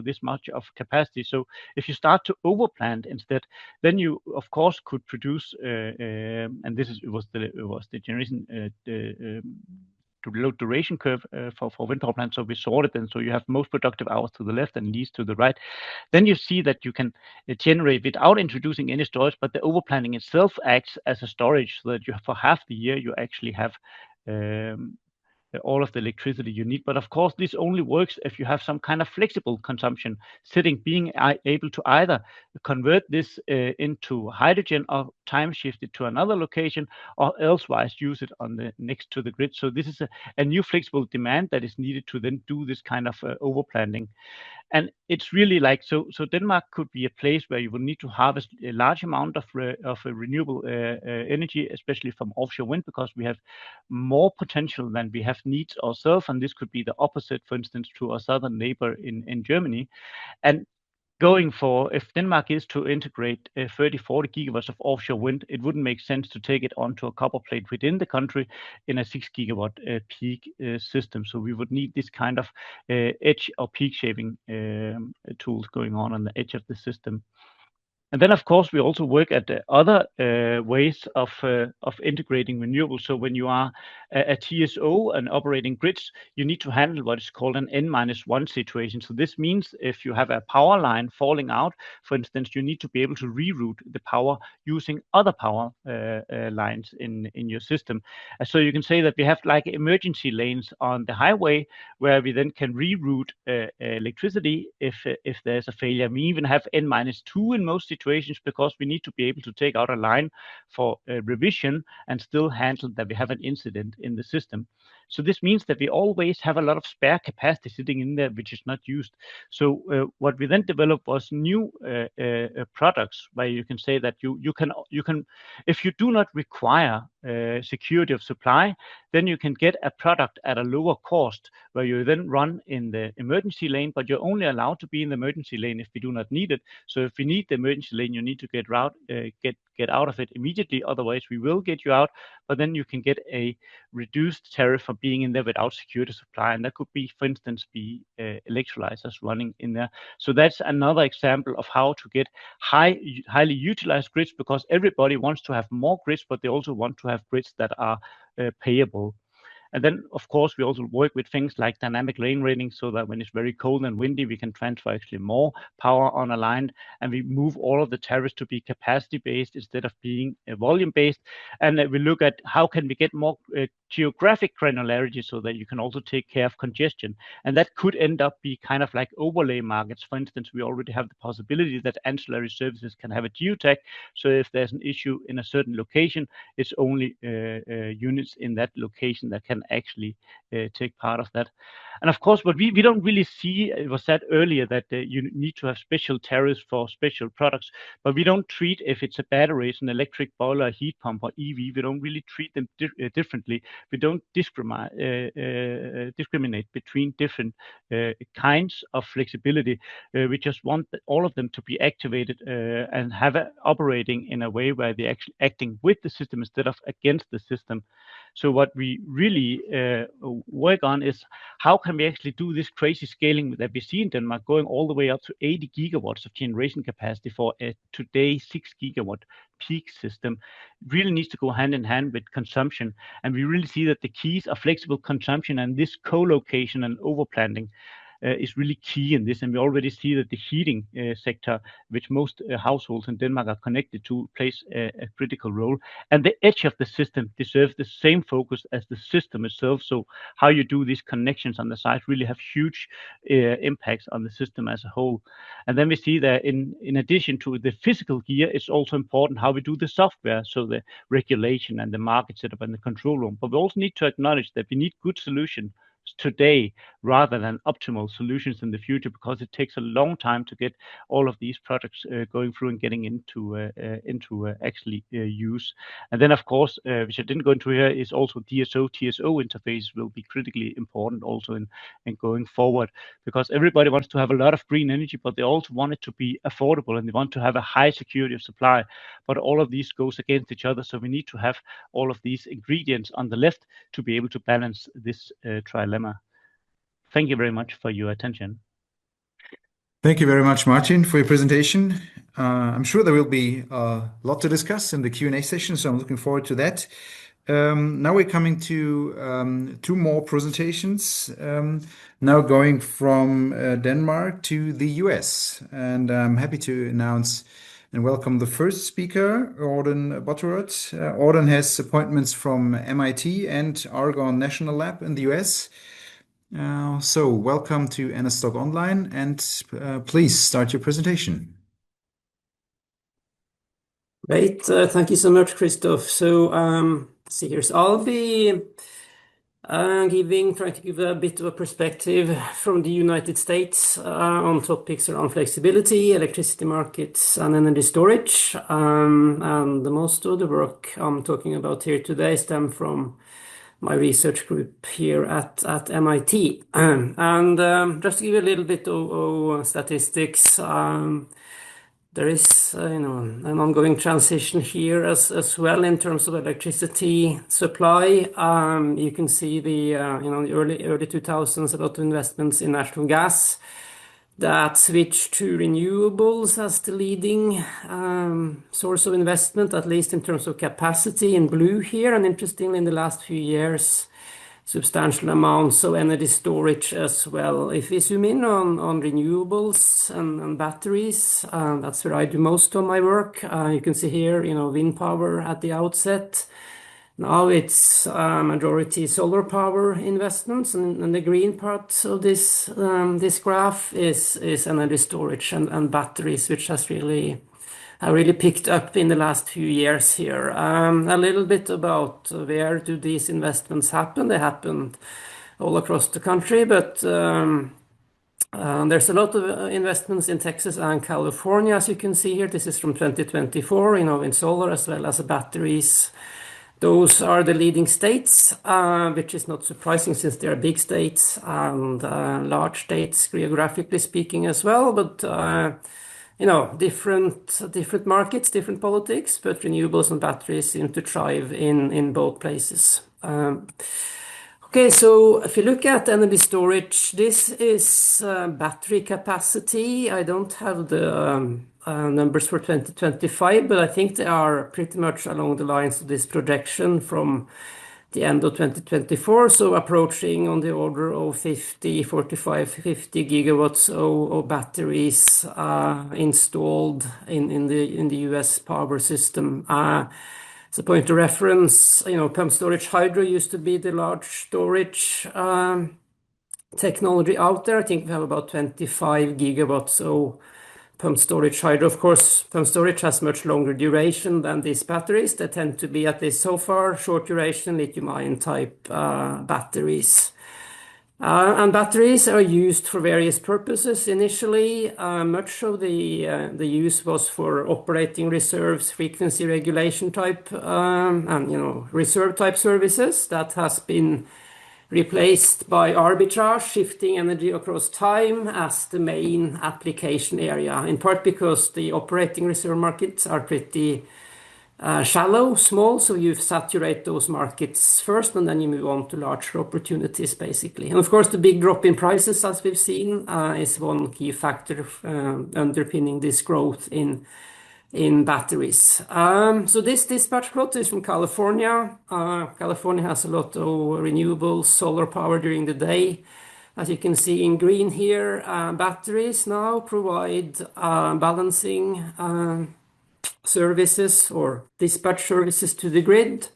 this much of capacity. So if you start to overplant instead, then you of course could produce, and this was the generation to low duration curve for wind power plants. So we sorted them so you have most productive hours to the left and least to the right. Then you see that you can generate without introducing any storage, but the overplanting itself acts as a storage, so that you have, for half the year you actually have all of the electricity you need. But of course, this only works if you have some kind of flexible consumption setting, being able to either convert this into hydrogen or time shift it to another location, or elsewise use it on the next to the grid. So this is a new flexible demand that is needed to then do this kind of overplanting. And it's really like, so Denmark could be a place where you will need to harvest a large amount of renewable energy, especially from offshore wind, because we have more potential than we have needs ourselves. And this could be the opposite, for instance, to our southern neighbor in Germany. And going for, if Denmark is to integrate 30-40 gigawatts of offshore wind, it wouldn't make sense to take it onto a copper plate within the country in a 6 gigawatt peak system. So we would need this kind of edge or peak shaving tools going on the edge of the system. And then, of course, we also work at the other ways of integrating renewables. So when you are a TSO and operating grids, you need to handle what is called an N-1 situation. So this means if you have a power line falling out, for instance, you need to be able to reroute the power using other power lines in your system. So you can say that we have like emergency lanes on the highway where we then can reroute electricity if there's a failure. We even have N-2 in most situations, because we need to be able to take out a line for revision and still handle that we have an incident in the system. So this means that we always have a lot of spare capacity sitting in there which is not used. So what we then developed was new products where you can say that you can if you do not require security of supply, then you can get a product at a lower cost where you then run in the emergency lane, but you're only allowed to be in the emergency lane if we do not need it. So if we need the emergency lane, you need to get out of it immediately. Otherwise, we will get you out. But then you can get a reduced tariff for being in there without security supply, and that could be, for instance, electrolyzers running in there. So that's another example of how to get highly utilized grids, because everybody wants to have more grids, but they also want to have grids that are payable. And then, of course, we also work with things like dynamic lane rating, so that when it's very cold and windy, we can transfer actually more power on a line, and we move all of the tariffs to be capacity-based instead of being volume-based. And we look at how can we get more geographic granularity, so that you can also take care of congestion. And that could end up be kind of like overlay markets. For instance, we already have the possibility that ancillary services can have a geotag. So if there's an issue in a certain location, it's only units in that location that can actually take part of that. And of course, what we don't really see, it was said earlier that you need to have special tariffs for special products, but we don't treat, if it's a battery, it's an electric boiler, a heat pump, or EV, we don't really treat them differently. We don't discriminate between different kinds of flexibility. We just want all of them to be activated and have operating in a way where they're actually acting with the system instead of against the system. So what we really work on is how can we actually do this crazy scaling that we see in Denmark, going all the way up to 80 gigawatts of generation capacity for a today 6 gigawatt peak system. It really needs to go hand in hand with consumption. And we really see that the keys are flexible consumption, and this co-location and overplanting is really key in this. And we already see that the heating sector, which most households in Denmark are connected to, plays a critical role. And the edge of the system deserves the same focus as the system itself. So how you do these connections on the side really have huge impacts on the system as a whole. And then we see that in addition to the physical gear, it's also important how we do the software, so the regulation and the market setup and the control room. But we also need to acknowledge that we need good solutions today rather than optimal solutions in the future, because it takes a long time to get all of these products going through and getting into actually use. And then, of course, which I didn't go into here, is also DSO TSO interface will be critically important also in going forward, because everybody wants to have a lot of green energy, but they also want it to be affordable and they want to have a high security of supply. But all of these goes against each other, so we need to have all of these ingredients on the left to be able to balance this trilemma. Thank you very much for your attention. Thank you very much, Martin, for your presentation. I'm sure there will be a lot to discuss in the Q&A session, so I'm looking forward to that. Now we're coming to two more presentations, now going from Denmark to the US. And I'm happy to announce and welcome the first speaker, Audun Botterud. Audun has appointments from MIT and Argonne National Lab in the US. So welcome to Enerstock Online, and please start your presentation. Great, thank you so much, Christoph. So, see here, so I'll be trying to give a bit of a perspective from the United States on topics around flexibility, electricity markets, and energy storage. And most of the work I'm talking about here today stem from my research group here at MIT. And just to give you a little bit of statistics, there is an ongoing transition here as well in terms of electricity supply. You can see the the early 2000s, a lot of investments in natural gas that switched to renewables as the leading source of investment, at least in terms of capacity in blue here. And interestingly, in the last few years, substantial amounts of energy storage as well. If we zoom in on renewables and batteries, that's where I do most of my work. You can see here, wind power at the outset. Now it's majority solar power investments, and the green part of this graph is energy storage and batteries, which has really picked up in the last few years here. A little bit about where do these investments happen? They happened all across the country, but there's a lot of investments in Texas and California, as you can see here. This is from 2024, in solar as well as batteries. Those are the leading states, which is not surprising since they are big states and large states geographically speaking as well. But different markets, different politics, but renewables and batteries seem to thrive in both places. Okay, so if you look at energy storage, this is battery capacity. I don't have the numbers for 2025, but I think they are pretty much along the lines of this projection from the end of 2024, so approaching on the order of 50 gigawatts of batteries installed in the US power system. As a point of reference, pumped storage hydro used to be the large storage technology out there. I think we have about 25 gigawatts of pumped storage hydro. Of course, pumped storage has much longer duration than these batteries. They tend to be, at least so far, short duration lithium-ion type batteries. And batteries are used for various purposes. Initially, much of the use was for operating reserves, frequency regulation type, and reserve type services. That has been replaced by arbitrage, shifting energy across time as the main application area, in part because the operating reserve markets are pretty shallow, small, so you saturate those markets first and then you move on to larger opportunities, basically. And of course, the big drop in prices, as we've seen, is one key factor underpinning this growth in batteries. So this dispatch plot is from California. California has a lot of renewables, solar power during the day. As you can see in green here, batteries now provide balancing services or dispatch services to the grid.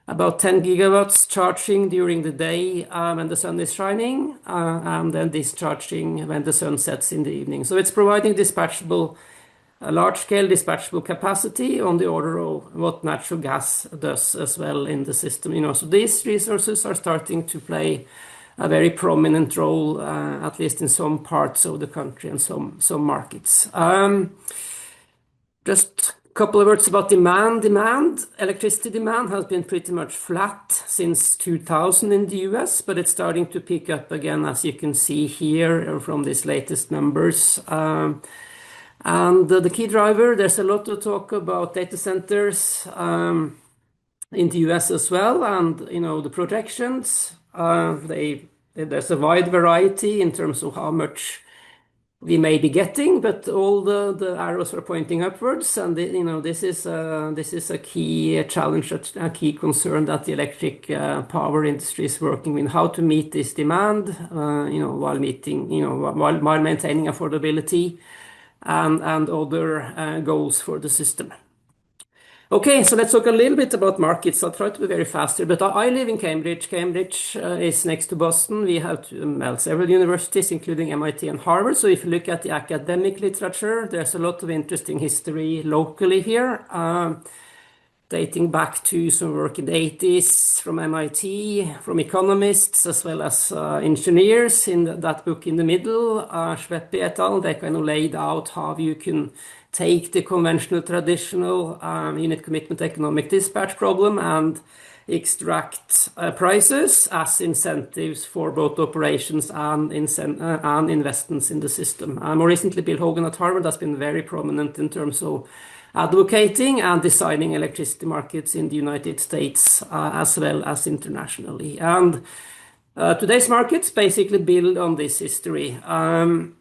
About 10 gigawatts charging during the day when the sun is shining, and then discharging when the sun sets in the evening. So it's providing large-scale dispatchable capacity on the order of what natural gas does as well in the system. So these resources are starting to play a very prominent role, at least in some parts of the country and some markets. Just a couple of words about demand. Electricity demand has been pretty much flat since 2000 in the US, but it's starting to pick up again, as you can see here from these latest numbers. And the key driver, there's a lot of talk about data centers in the US as well, and the projections. There's a wide variety in terms of how much we may be getting, but all the arrows are pointing upwards, and this is a key challenge, a key concern that the electric power industry is working with, how to meet this demand, while maintaining affordability and other goals for the system. Okay, so let's talk a little bit about markets. I'll try to be very fast here, but I live in Cambridge. Cambridge is next to Boston. We have several universities, including MIT and Harvard. So if you look at the academic literature, there's a lot of interesting history locally here, dating back to some work in the 80s from MIT, from economists, as well as engineers. In that book in the middle, Schweppe et al., they kind of laid out how you can take the conventional, traditional unit commitment economic dispatch problem and extract prices as incentives for both operations and investments in the system. More recently, Bill Hogan at Harvard has been very prominent in terms of advocating and designing electricity markets in the United States as well as internationally. And today's markets basically build on this history. The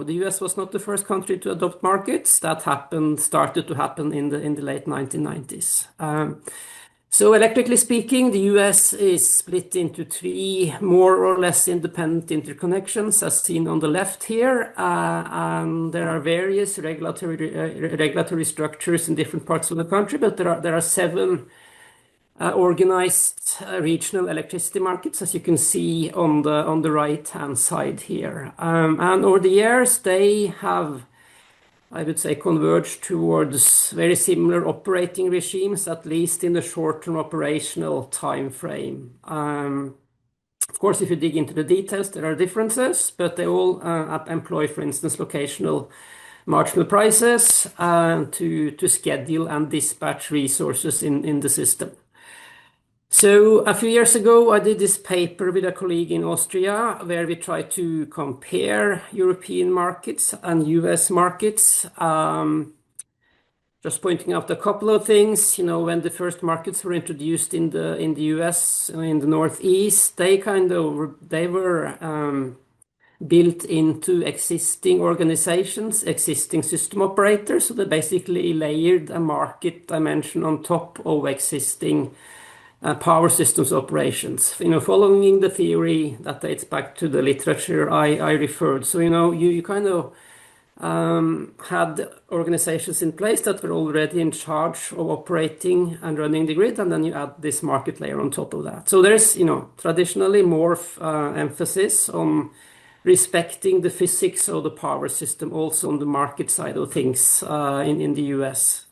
US was not the first country to adopt markets. That started to happen in the late 1990s. So electrically speaking, the US is split into three more or less independent interconnections, as seen on the left here. And there are various regulatory structures in different parts of the country, but there are 7 organized regional electricity markets, as you can see on the right-hand side here. And over the years, they have, I would say, converged towards very similar operating regimes, at least in the short-term operational time frame. Of course, if you dig into the details, there are differences, but they all employ, for instance, locational marginal prices to schedule and dispatch resources in the system. So a few years ago, I did this paper with a colleague in Austria where we tried to compare European markets and US markets. Just pointing out a couple of things. When the first markets were introduced in the US, in the Northeast, they were built into existing organizations, existing system operators. So they basically layered a market dimension on top of existing power systems operations, following the theory that dates back to the literature I referred. So, you kind of had organizations in place that were already in charge of operating and running the grid, and then you add this market layer on top of that. So there's, traditionally more emphasis on respecting the physics of the power system, also on the market side of things in the US.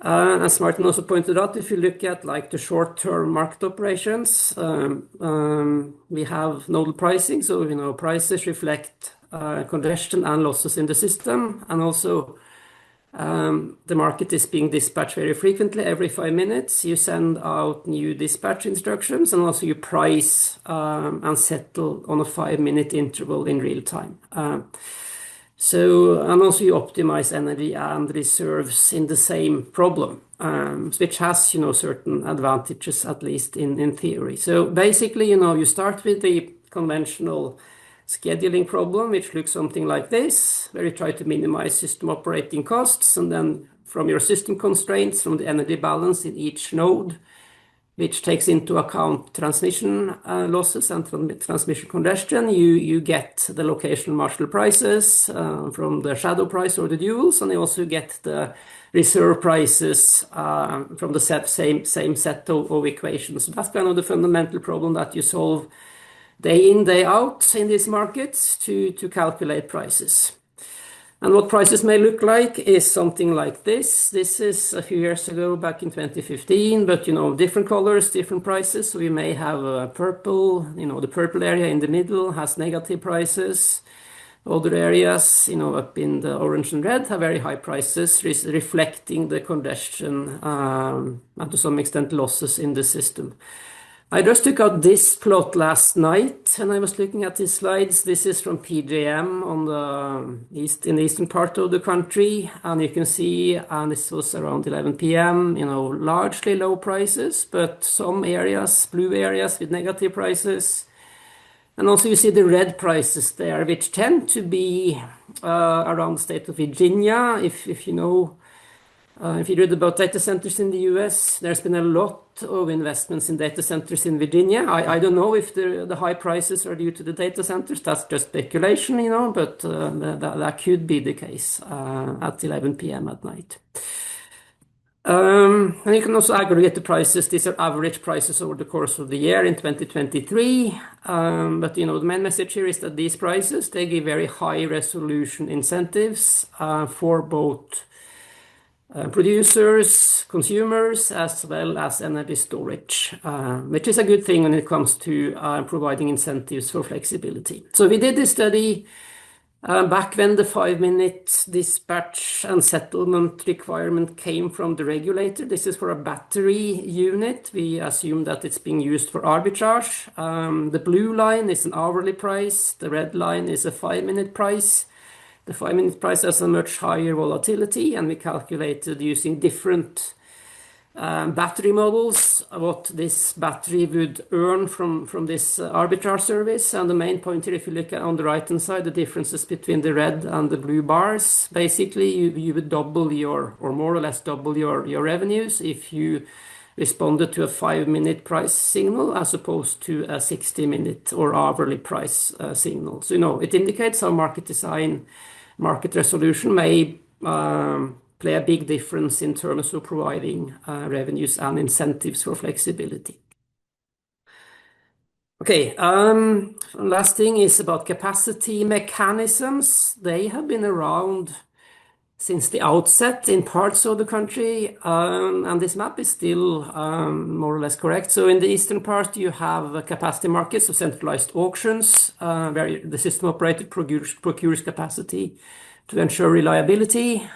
As Martin also pointed out, if you look at the short-term market operations, we have nodal pricing. So, prices reflect congestion and losses in the system. And also, the market is being dispatched very frequently. Every 5 minutes, you send out new dispatch instructions, and also you price and settle on a 5-minute interval in real time. And also you optimize energy and reserves in the same problem, which has, certain advantages, at least in theory. So basically, you start with the conventional scheduling problem, which looks something like this, where you try to minimize system operating costs, and then from your system constraints, from the energy balance in each node, which takes into account transmission losses and transmission congestion, you get the locational marginal prices from the shadow price or the duals, and you also get the reserve prices from the same set of equations. So that's kind of the fundamental problem that you solve day in, day out in these markets to calculate prices. And what prices may look like is something like this. This is a few years ago, back in 2015, but different colors, different prices. So we may have a purple, the purple area in the middle has negative prices. Other areas, up in the orange and red have very high prices, reflecting the congestion and to some extent losses in the system. I just took out this plot last night and I was looking at these slides. This is from PJM in the eastern part of the country. And you can see, and this was around 11 p.m., largely low prices, but some areas, blue areas with negative prices. And also you see the red prices there, which tend to be around the state of Virginia. If you read about data centers in the US, there's been a lot of investments in data centers in Virginia. I don't know if the high prices are due to the data centers. That's just speculation, but that could be the case at 11 p.m. at night. And you can also aggregate the prices. These are average prices over the course of the year in 2023. But the main message here is that these prices, they give very high resolution incentives for both producers, consumers, as well as energy storage, which is a good thing when it comes to providing incentives for flexibility. So we did this study back when the 5-minute dispatch and settlement requirement came from the regulator. This is for a battery unit. We assume that it's being used for arbitrage. The blue line is an hourly price. The red line is a 5-minute price. The 5-minute price has a much higher volatility, and we calculated using different battery models what this battery would earn from this arbitrage service. And the main point here, if you look at on the right-hand side, the differences between the red and the blue bars, basically you would double or more or less double your revenues if you responded to a 5-minute price signal as opposed to a 60-minute or hourly price signal. So, it indicates how market design, market resolution may play a big difference in terms of providing revenues and incentives for flexibility. Okay, last thing is about capacity mechanisms. They have been around since the outset in parts of the country, and this map is still more or less correct. So in the eastern part, you have capacity markets of centralized auctions, where the system operator procures capacity to ensure reliability.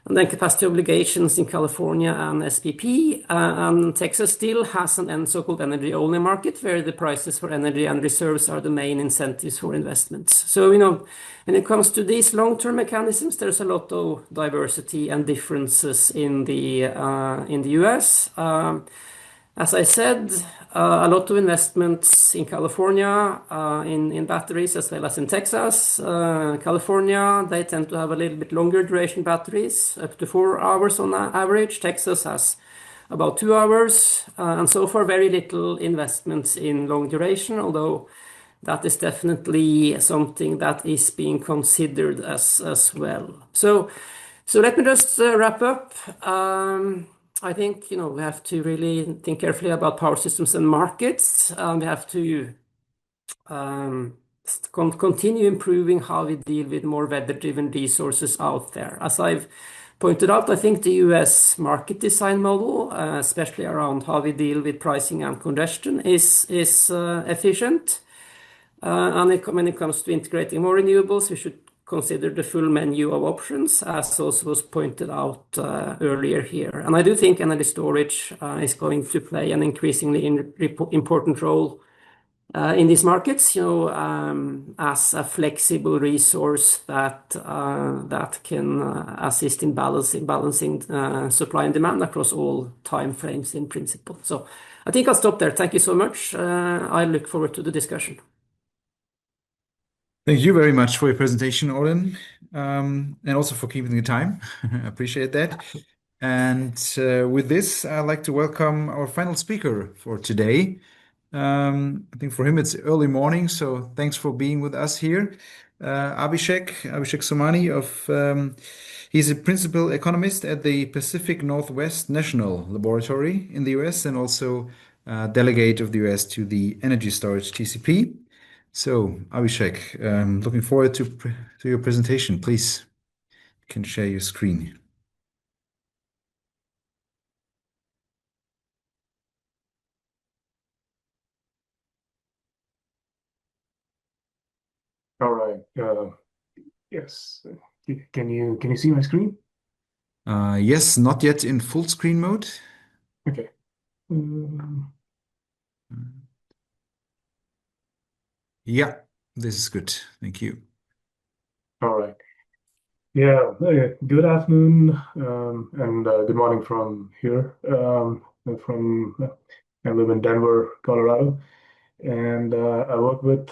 And then capacity obligations in California and SPP. And Texas still has an so-called energy-only market where the prices for energy and reserves are the main incentives for investments. So, when it comes to these long-term mechanisms, there's a lot of diversity and differences in the US. As I said, a lot of investments in California, in batteries, as well as in Texas. California, they tend to have a little bit longer duration batteries, up to 4 hours on average. Texas has about 2 hours, and so far very little investments in long duration, although that is definitely something that is being considered as well. So let me just wrap up. I think, we have to really think carefully about power systems and markets. We have to continue improving how we deal with more weather-driven resources out there. As I've pointed out, I think the US market design model, especially around how we deal with pricing and congestion, is efficient. And when it comes to integrating more renewables, we should consider the full menu of options, as also was pointed out earlier here. And I do think energy storage is going to play an increasingly important role in these markets, as a flexible resource that can assist in balancing supply and demand across all time frames in principle. So I think I'll stop there. Thank you so much. I look forward to the discussion. Thank you very much for your presentation, Audun, and also for keeping the time. I appreciate that. And with this, I'd like to welcome our final speaker for today. I think for him it's early morning, so thanks for being with us here. Abhishek Somani he's a principal economist at the Pacific Northwest National Laboratory in the US and also delegate of the US to the Energy Storage TCP. So, Abhishek, looking forward to your presentation. Please, you can share your screen. All right. Yes. Can you see my screen? Yes, not yet in full screen mode. Okay. Yeah, this is good. Thank you. All right. Yeah. Good afternoon, and good morning from here. I live in Denver, Colorado, and I work with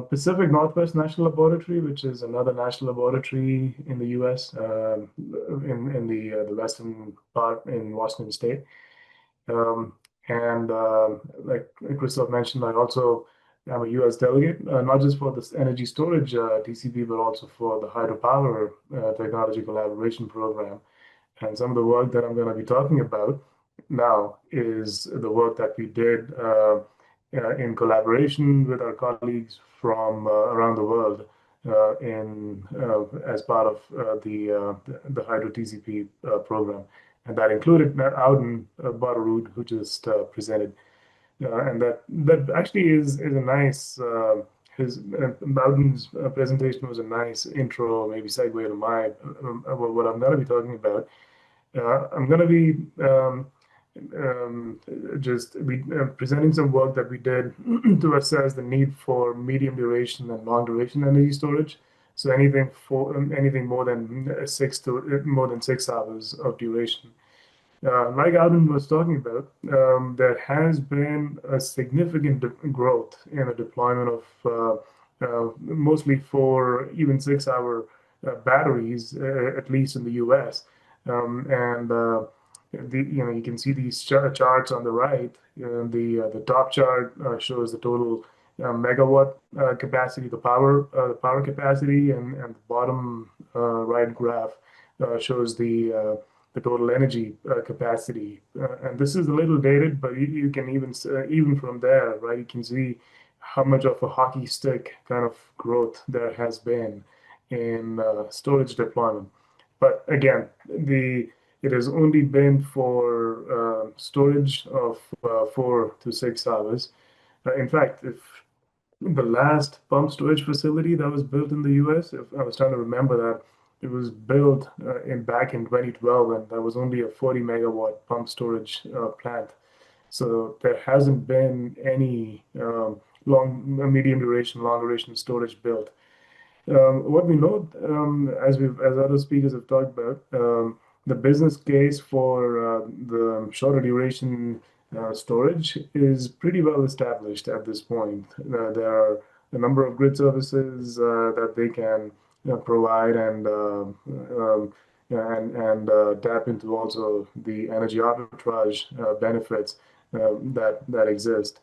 Pacific Northwest National Laboratory, which is another national laboratory in the U.S. In the western part in Washington State. Um, and like Christoph mentioned, I also am a U.S. delegate, not just for this energy storage TCP, but also for the hydropower technology collaboration program. And some of the work that I'm going to be talking about now is the work that we did in collaboration with our colleagues from around the world as part of the Hydro TCP program, and that included Audun Botterud, who just presented, and that actually is a nice. His Audun's presentation was a nice intro, maybe segue to my what I'm going to be talking about. I'm going to be presenting some work that we did to assess the need for medium duration and long duration energy storage. So anything more than 6 hours of duration. Like Audun was talking about, there has been a significant growth in the deployment of mostly for even 6 hour batteries, at least in the US. You can see these charts on the right. The top chart shows the total megawatt capacity, the power capacity, and the bottom right graph shows the total energy capacity. And this is a little dated, but you can even from there, right? You can see how much of a hockey stick kind of growth there has been in storage deployment. But again, it has only been for storage of 4 to 6 hours. In fact, if the last pump storage facility that was built in the US, if I was trying to remember that, it was built back in 2012, and that was only a 40 megawatt pump storage plant. So there hasn't been any medium duration, long duration storage built. What we know, as other speakers have talked about, the business case for the shorter duration storage is pretty well established at this point. There are a number of grid services that they can provide and tap into also the energy arbitrage benefits that exist.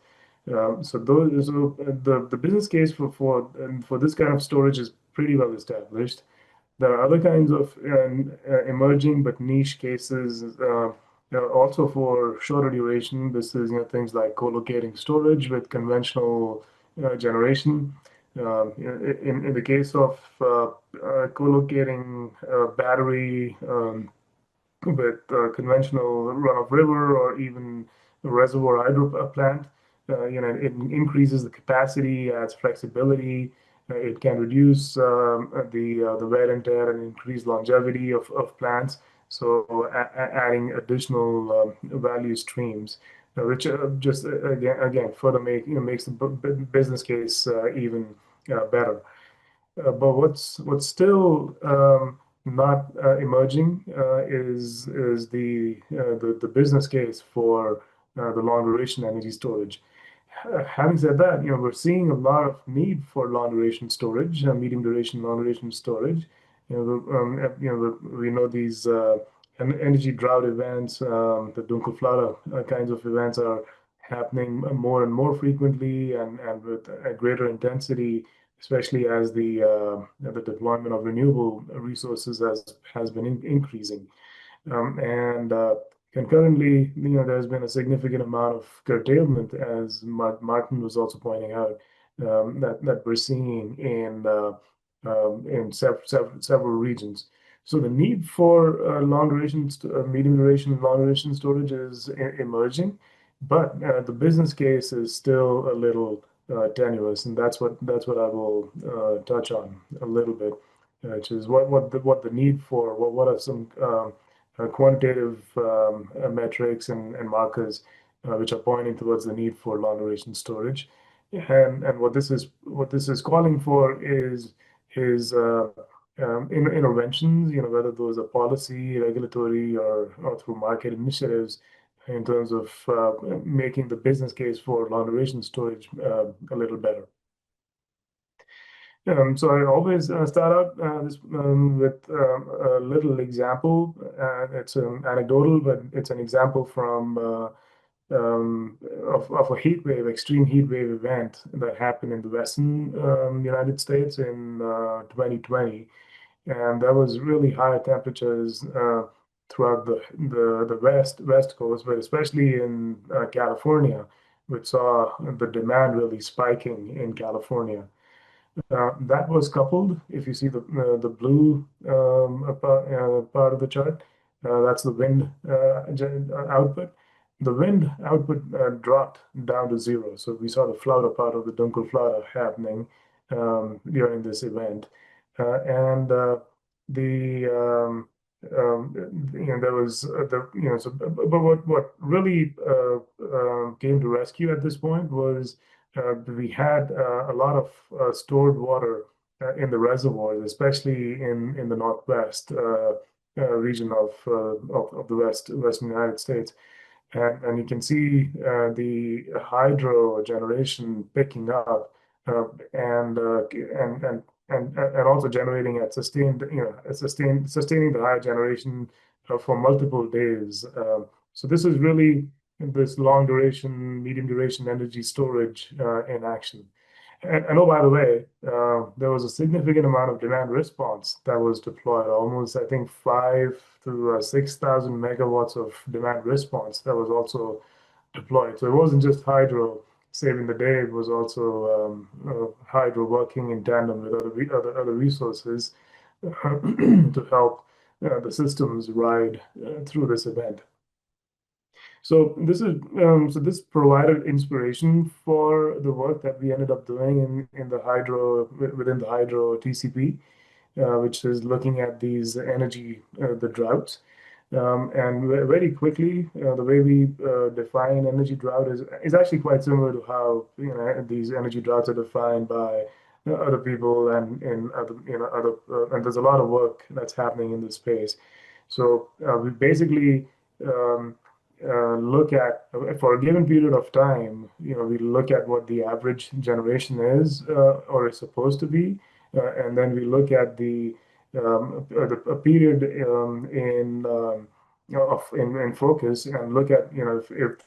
The business case for this kind of storage is pretty well established. There are other kinds of emerging but niche cases also for shorter duration. This is things like co-locating storage with conventional generation. In the case of co-locating battery with conventional run-of-river or even a reservoir hydro plant. It increases the capacity, adds flexibility. It can reduce the wear and tear and increase longevity of plants. So adding additional value streams, which just again further makes the business case even better. But what's still not emerging is the business case for the long duration energy storage. Having said that, we're seeing a lot of need for long duration storage, medium duration, long duration storage. We know these energy drought events, the Dunkelflaute kinds of events are happening more and more frequently and with a greater intensity, especially as the deployment of renewable resources has been increasing. And concurrently, there's been a significant amount of curtailment, as Martin was also pointing out, that we're seeing in several regions. So the need for long duration, medium duration, long duration storage is emerging, but the business case is still a little tenuous, and that's what I will touch on a little bit, which is what the need for what are some quantitative metrics and markers which are pointing towards the need for long duration storage, and what this is calling for is interventions, whether those are policy, regulatory, or through market initiatives, in terms of making the business case for long duration storage a little better. So I always start out this with a little example. It's an anecdotal, but it's an example from of a extreme heat wave event that happened in the Western United States in 2020, and there was really high temperatures throughout the west coast, but especially in California, which saw the demand really spiking in California. That was coupled, if you see the blue part of the chart, that's the wind output. The wind output dropped down to zero. So we saw the flouter part of the Dunkelflaute happening during this event. And there was but what really came to rescue at this point was we had a lot of stored water in the reservoirs, especially in the northwest region of the Western United States. And you can see the hydro generation picking up and also generating at sustaining the high generation for multiple days. So this is really this long duration, medium duration energy storage in action. And oh, by the way, there was a significant amount of demand response that was deployed, almost, I think, 5,000 to 6,000 megawatts of demand response that was also deployed. So it wasn't just hydro saving the day, it was also hydro working in tandem with other resources to help the systems ride through this event. So this provided inspiration for the work that we ended up doing within the hydro TCP, which is looking at these the droughts. And very quickly, the way we define energy drought is actually quite similar to how these energy droughts are defined by other people and and there's a lot of work that's happening in this space. So we basically look at, for a given period of time, we look at what the average generation is or is supposed to be, and then we look at the period in focus and look at if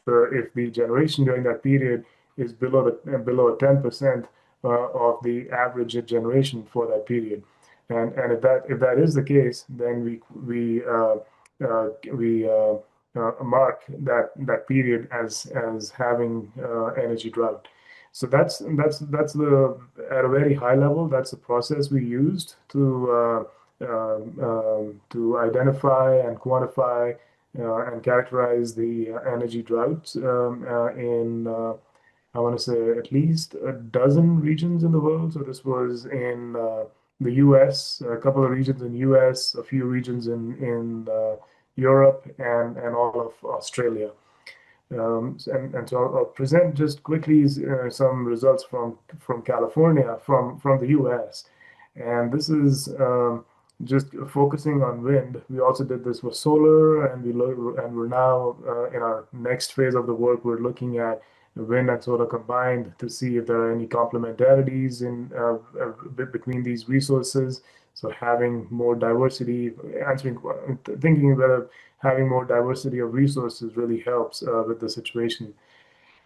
the generation during that period is below 10% of the average generation for that period, and if that is the case, then we mark that period as having energy drought. So that's the, at a very high level, that's the process we used to identify and quantify and characterize the energy droughts in I want to say at least a dozen regions in the world. So this was in the U.S., a couple of regions in the U.S., a few regions in Europe, and all of Australia. And so I'll present just quickly some results from California, from the U.S. And this is just focusing on wind. We also did this with solar, and we're now in our next phase of the work. We're looking at wind and solar combined to see if there are any complementarities between these resources. So having more diversity, thinking whether having more diversity of resources really helps with the situation.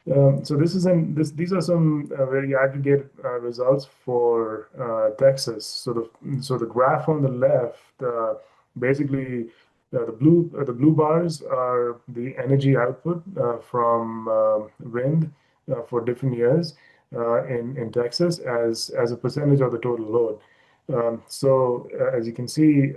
So these are some very aggregated results for Texas. So the graph on the left, basically the blue bars are the energy output from wind for different years. in Texas as a percentage of the total load. As you can see,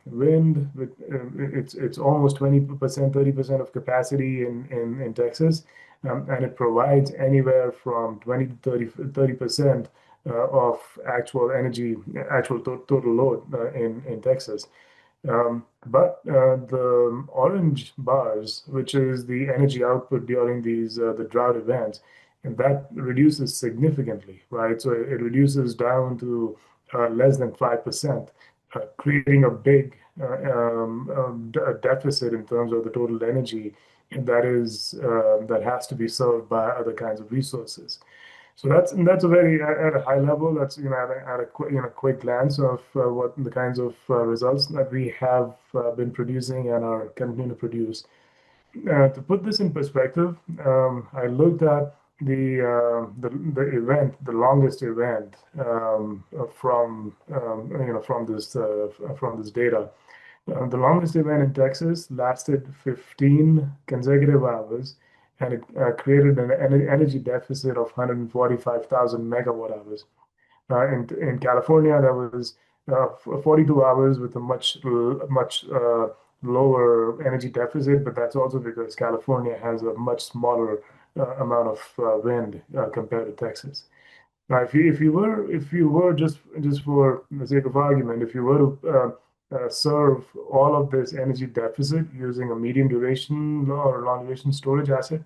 wind, it's almost 20%, 30% of capacity in Texas, and it provides anywhere from 20 to 30% of actual energy, total load in Texas. But the orange bars, which is the energy output during these the drought events, and that reduces significantly, right? So it reduces down to less than 5%, creating a big deficit in terms of the total energy that has to be served by other kinds of resources. So that's a very at a high level. That's at a quick glance of what the kinds of results that we have been producing and are continuing to produce. To put this in perspective, I looked at the event, the longest event from this data. The longest event in Texas lasted 15 consecutive hours, and it created an energy deficit of 145,000 megawatt hours. In California, that was 42 hours with a much lower energy deficit, but that's also because California has a much smaller amount of wind compared to Texas. Now, if you were just for the sake of argument, if you were to serve all of this energy deficit using a medium duration or long duration storage asset,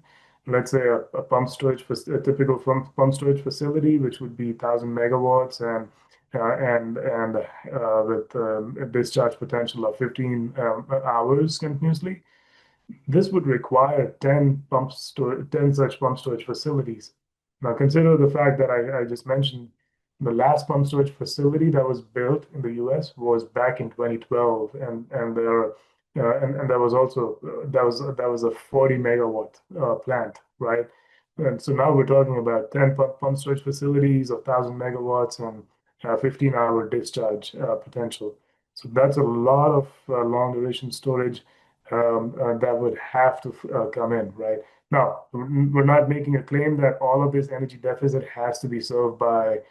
let's say a typical pump storage facility, which would be 1,000 megawatts and with a discharge potential of 15 hours continuously, this would require 10 such pump storage facilities. Now, consider the fact that I just mentioned the last pump storage facility that was built in the U.S. was back in 2012, and that was a 40 megawatt plant, right? And so now we're talking about 10 pump storage facilities of 1,000 megawatts and 15-hour discharge potential. So that's a lot of long duration storage that would have to come in, right? Now, we're not making a claim that all of this energy deficit has to be served by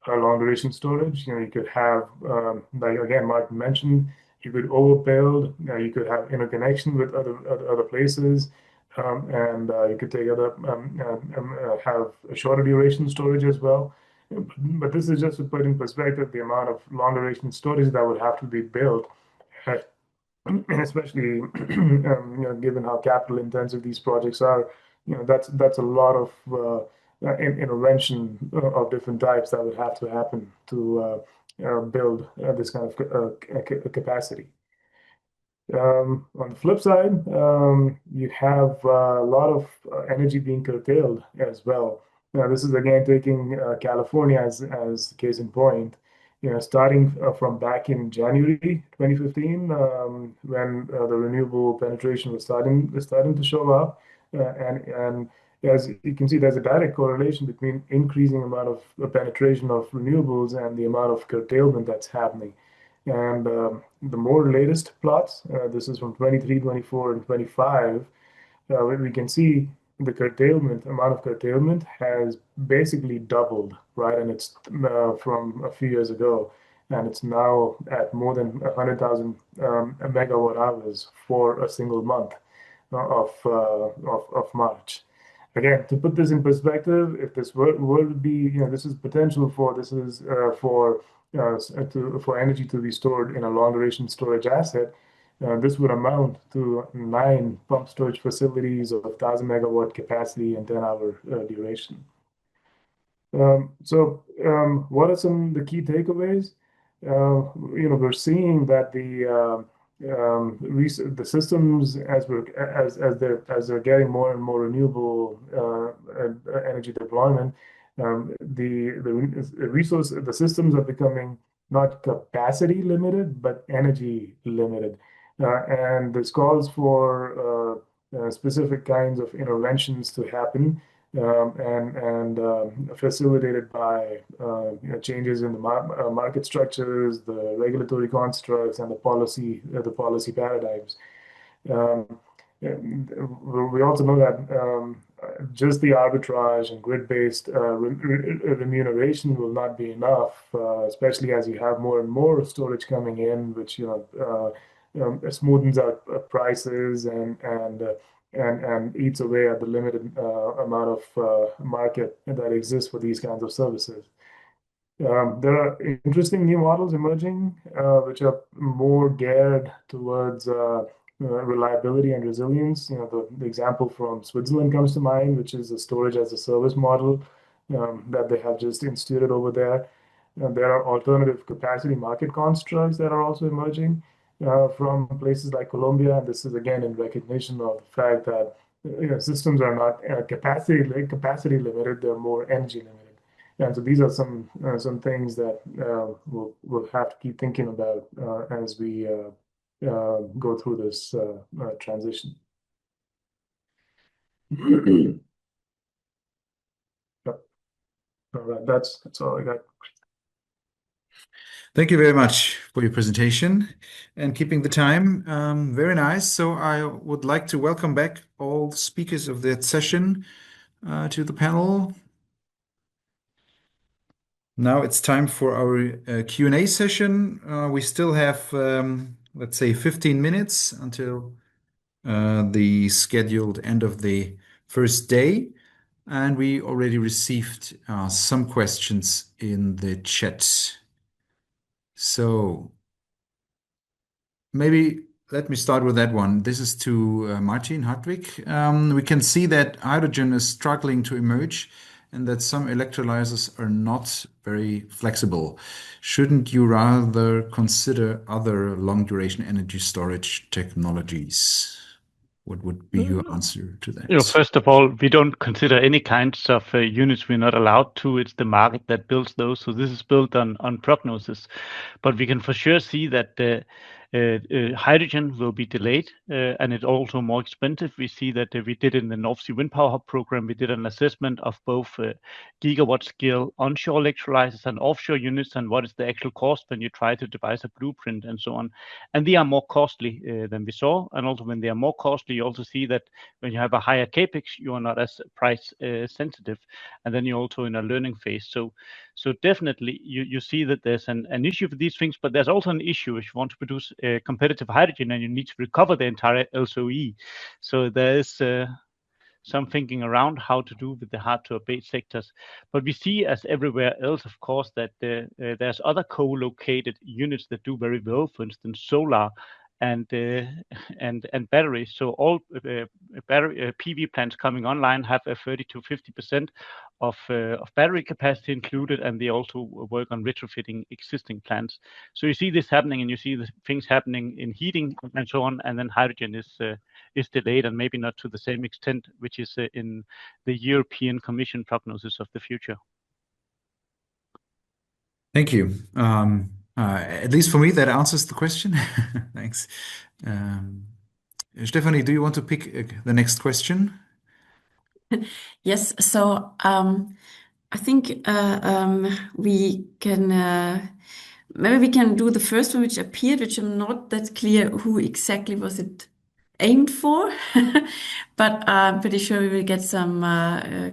long duration storage. You could have, like again, Martin mentioned, you could overbuild, you could have interconnection with other places, and you could take have a shorter duration storage as well. But this is just to put in perspective the amount of long duration storage that would have to be built, and especially given how capital intensive these projects are, that's a lot of intervention of different types that would have to happen to build this kind of capacity. On the flip side, you have a lot of energy being curtailed as well. Now, this is again taking California as case in point. Starting from back in January 2015, when the renewable penetration was starting to show up, and as you can see, there's a direct correlation between increasing amount of penetration of renewables and the amount of curtailment that's happening. And the more latest plots, this is from 23, 24, and 25, we can see the amount of curtailment has basically doubled, right? And it's from a few years ago, and it's now at more than 100,000 megawatt hours for a single month of March. Again, to put this in perspective, if this were to be, this is potential for for energy to be stored in a long duration storage asset. This would amount to 9 pump storage facilities of 1,000 megawatt capacity and 10-hour duration. What are some of the key takeaways? We're seeing that the systems as they're getting more and more renewable energy deployment, the systems are becoming not capacity limited but energy limited, and this calls for specific kinds of interventions to happen, and facilitated by changes in the market structures, the regulatory constructs, and the policy paradigms. We also know that just the arbitrage and grid-based remuneration will not be enough, especially as you have more and more storage coming in, which smoothens out prices and eats away at the limited amount of market that exists for these kinds of services. There are interesting new models emerging, which are more geared towards reliability and resilience. The example from Switzerland comes to mind, which is a storage as a service model that they have just instituted over there. There are alternative capacity market constructs that are also emerging from places like Colombia, and this is again in recognition of the fact that systems are not capacity limited; they're more energy limited. And so these are some things that we'll have to keep thinking about as we go through this transition. Yep. All right, that's all I got. Thank you very much for your presentation and keeping the time. Very nice. So I would like to welcome back all the speakers of that session to the panel. Now it's time for our Q&A session. We still have, let's say, 15 minutes until the scheduled end of the first day. And we already received some questions in the chat. So maybe let me start with that one. This is to Martin Hartvig. We can see that hydrogen is struggling to emerge and that some electrolyzers are not very flexible. Shouldn't you rather consider other long-duration energy storage technologies? What would be your answer to that? First of all, we don't consider any kinds of units we're not allowed to. It's the market that builds those. So this is built on prognosis. But we can for sure see that hydrogen will be delayed and it's also more expensive. We see that we did in the North Sea Wind Power Hub program, we did an assessment of both gigawatt scale onshore electrolyzers and offshore units and what is the actual cost when you try to devise a blueprint and so on. And they are more costly than we saw. And also when they are more costly, you also see that when you have a higher capex, you are not as price sensitive. And then you're also in a learning phase. So definitely you see that there's an issue for these things, but there's also an issue if you want to produce competitive hydrogen and you need to recover the entire LCOE. So there is some thinking around how to do with the hard to abate sectors. But we see as everywhere else, of course, that there's other co-located units that do very well, for instance, solar and batteries. So all battery PV plants coming online have a 30 to 50% of battery capacity included, and they also work on retrofitting existing plants. So you see this happening, and you see the things happening in heating and so on, and then hydrogen is delayed and maybe not to the same extent, which is in the European Commission prognosis of the future. Thank you. At least for me, that answers the question. Thanks. Stephanie, do you want to pick the next question? Yes. So I think we can maybe we can do the first one, which appeared, which I'm not that clear who exactly was it aimed for, but I'm pretty sure we will get some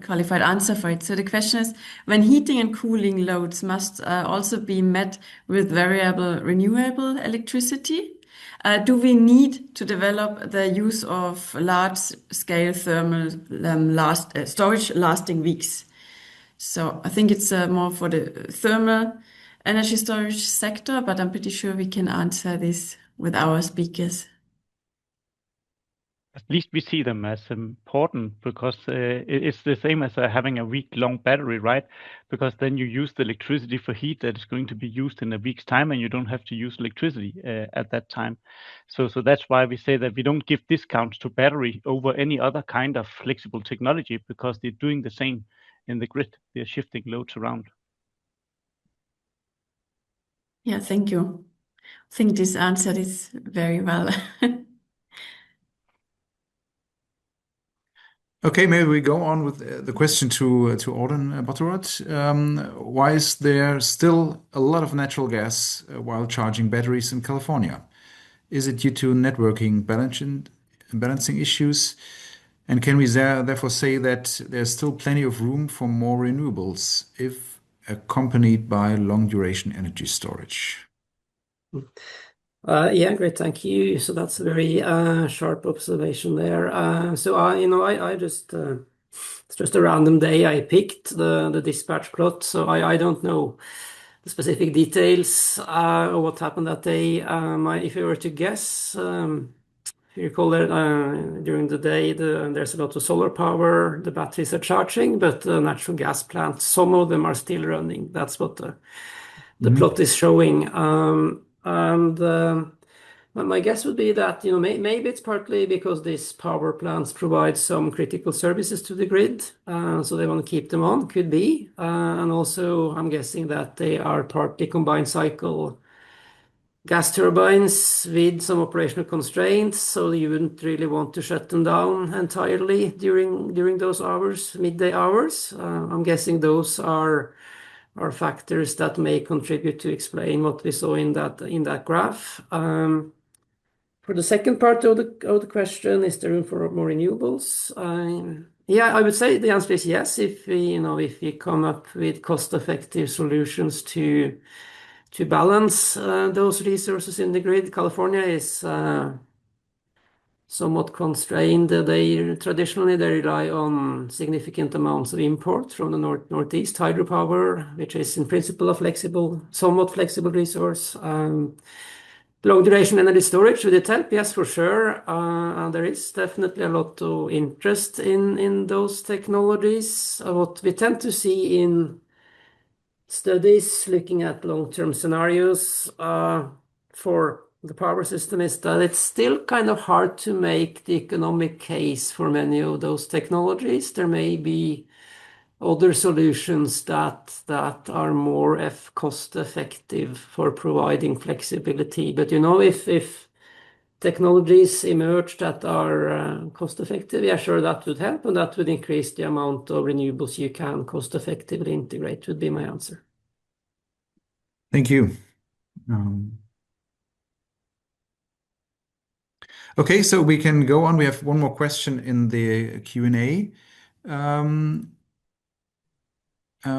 qualified answer for it. So the question is, when heating and cooling loads must also be met with variable renewable electricity, do we need to develop the use of large-scale thermal storage lasting weeks? So I think it's more for the thermal energy storage sector, but I'm pretty sure we can answer this with our speakers. At least we see them as important because it's the same as having a week-long battery, right? Because then you use the electricity for heat that is going to be used in a week's time, and you don't have to use electricity at that time. So that's why we say that we don't give discounts to battery over any other kind of flexible technology because they're doing the same in the grid. They're shifting loads around. Yeah, thank you. I think this answered is very well. Okay, maybe we go on with the question to Audun Botterud. Why is there still a lot of natural gas while charging batteries in California? Is it due to networking balancing issues? And can we therefore say that there's still plenty of room for more renewables if accompanied by long duration energy storage? Yeah, great. Thank you. So that's a very sharp observation there. So I just it's just a random day I picked the dispatch plot. So I don't know the specific details of what happened that day. If you were to guess, if you recall that during the day there's a lot of solar power. The batteries are charging, but the natural gas plants, some of them are still running. That's what the plot is showing. My guess would be that maybe it's partly because these power plants provide some critical services to the grid, so they want to keep them on. Could be, and also I'm guessing that they are partly combined cycle gas turbines with some operational constraints, so you wouldn't really want to shut them down entirely during those hours, midday hours. I'm guessing those are factors that may contribute to explain what we saw in that graph. For the second part of the question, is there room for more renewables? Yeah, I would say the answer is yes. If we come up with cost-effective solutions to balance those resources in the grid. California is somewhat constrained. Traditionally they rely on significant amounts of import from the northeast hydropower, which is in principle a somewhat flexible resource. Long duration energy storage, would it help? Yes, for sure. There is definitely a lot of interest in those technologies. What we tend to see in studies looking at long-term scenarios for the power system is that it's still kind of hard to make the economic case for many of those technologies. There may be other solutions that are more cost-effective for providing flexibility. But if technologies emerge that are cost-effective, yeah, sure, that would help, and that would increase the amount of renewables you can cost-effectively integrate, would be my answer. Thank you. Okay, so we can go on. We have one more question in the Q&A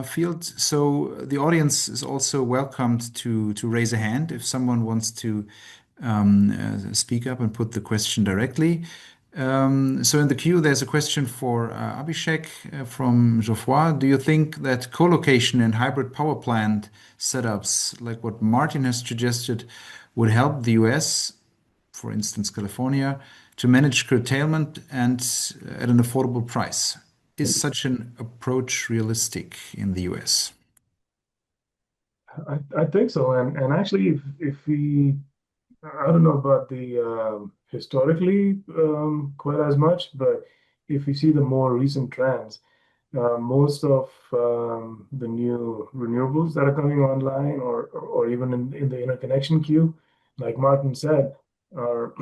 field. So the audience is also welcomed to raise a hand if someone wants to speak up and put the question directly. So in the queue, there's a question for Abhishek from Geoffroy. Do you think that co-location and hybrid power plant setups, like what Martin has suggested, would help the US, for instance, California, to manage curtailment and at an affordable price? Is such an approach realistic in the US? I think so. And actually, if we, I don't know about the historically quite as much, but if we see the more recent trends, most of the new renewables that are coming online or even in the interconnection queue, like Martin said, are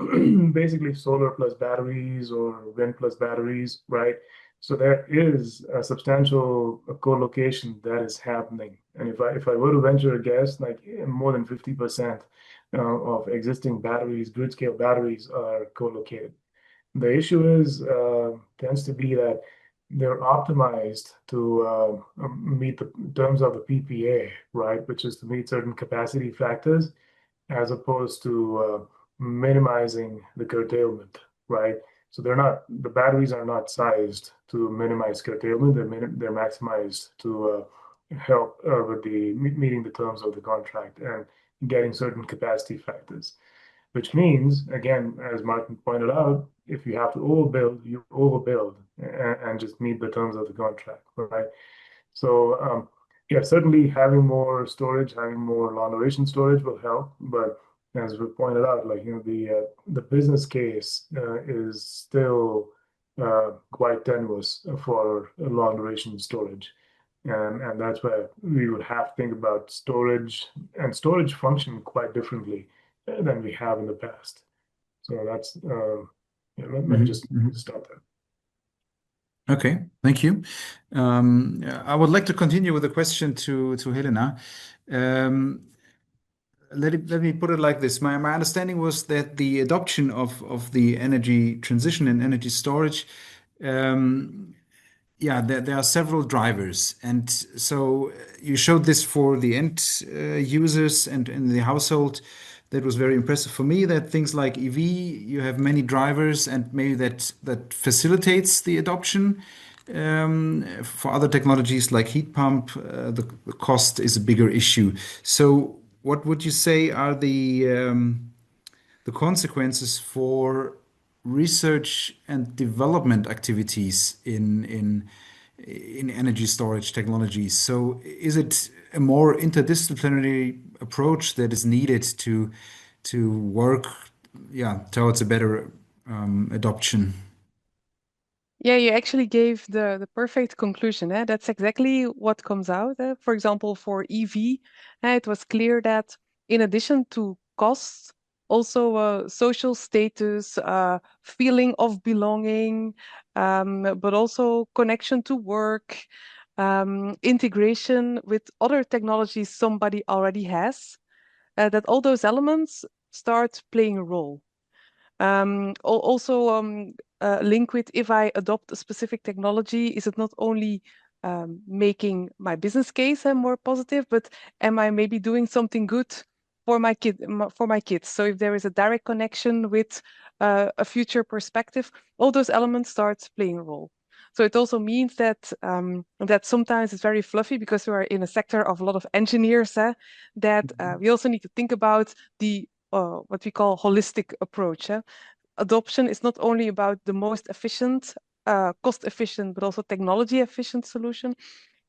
basically solar plus batteries or wind plus batteries, right? So there is a substantial co-location that is happening. And if I were to venture a guess, like more than 50% of existing batteries, grid scale batteries, are co-located. The issue tends to be that they're optimized to meet the terms of the PPA, right? Which is to meet certain capacity factors, as opposed to minimizing the curtailment, right? So the batteries are not sized to minimize curtailment. They're maximized to help with meeting the terms of the contract and getting certain capacity factors. Which means, again, as Martin pointed out, if you have to overbuild, you overbuild and just meet the terms of the contract, right? So yeah, certainly having more storage, having more long duration storage will help. But as we pointed out, like the business case is still quite tenuous for long duration storage. And that's where we would have to think about storage, and storage function quite differently than we have in the past. So that's let me just stop there. Okay, thank you. I would like to continue with a question to Helena. Let me put it like this. My understanding was that the adoption of the energy transition and energy storage yeah, there are several drivers. And so you showed this for the end users and in the household. That was very impressive for me, that things like EV, you have many drivers and maybe that facilitates the adoption. For other technologies like heat pump, the cost is a bigger issue. So what would you say are the consequences for research and development activities in energy storage technologies? So is it a more interdisciplinary approach that is needed to work, yeah, towards a better adoption? Yeah, you actually gave the perfect conclusion. That's exactly what comes out. For example, for EV, it was clear that in addition to costs, also social status, feeling of belonging, but also connection to work, integration with other technologies somebody already has, that all those elements start playing a role. Also, link with if I adopt a specific technology, is it not only making my business case more positive, but am I maybe doing something good for my kids? So if there is a direct connection with a future perspective, all those elements start playing a role. So it also means that that sometimes it's very fluffy because we are in a sector of a lot of engineers, that we also need to think about the what we call holistic approach. Adoption is not only about the most efficient, cost efficient, but also technology efficient solution.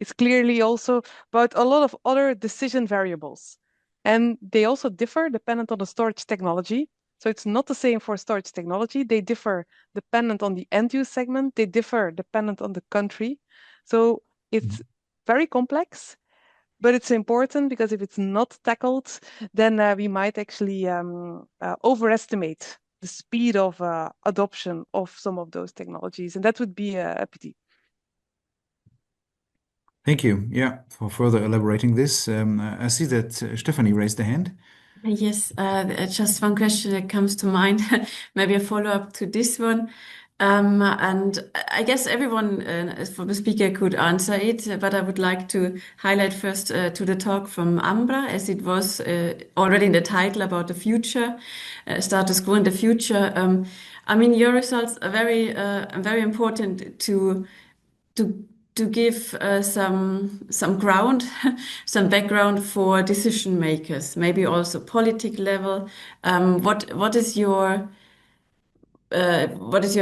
It's clearly also about a lot of other decision variables. And they also differ dependent on the storage technology. So it's not the same for storage technology. They differ dependent on the end use segment. They differ dependent on the country. So it's very complex, but it's important because if it's not tackled, then we might actually overestimate the speed of adoption of some of those technologies, and that would be a pity. Thank you. Yeah, for further elaborating this. I see that Stephanie raised a hand. Yes, just one question that comes to mind, maybe a follow-up to this one. And I guess everyone from the speaker could answer it, but I would like to highlight first to the talk from Ambra, as it was already in the title about the future, status quo in the future. I mean, your results are very important to give some ground, some background for decision makers, maybe also political level. What is your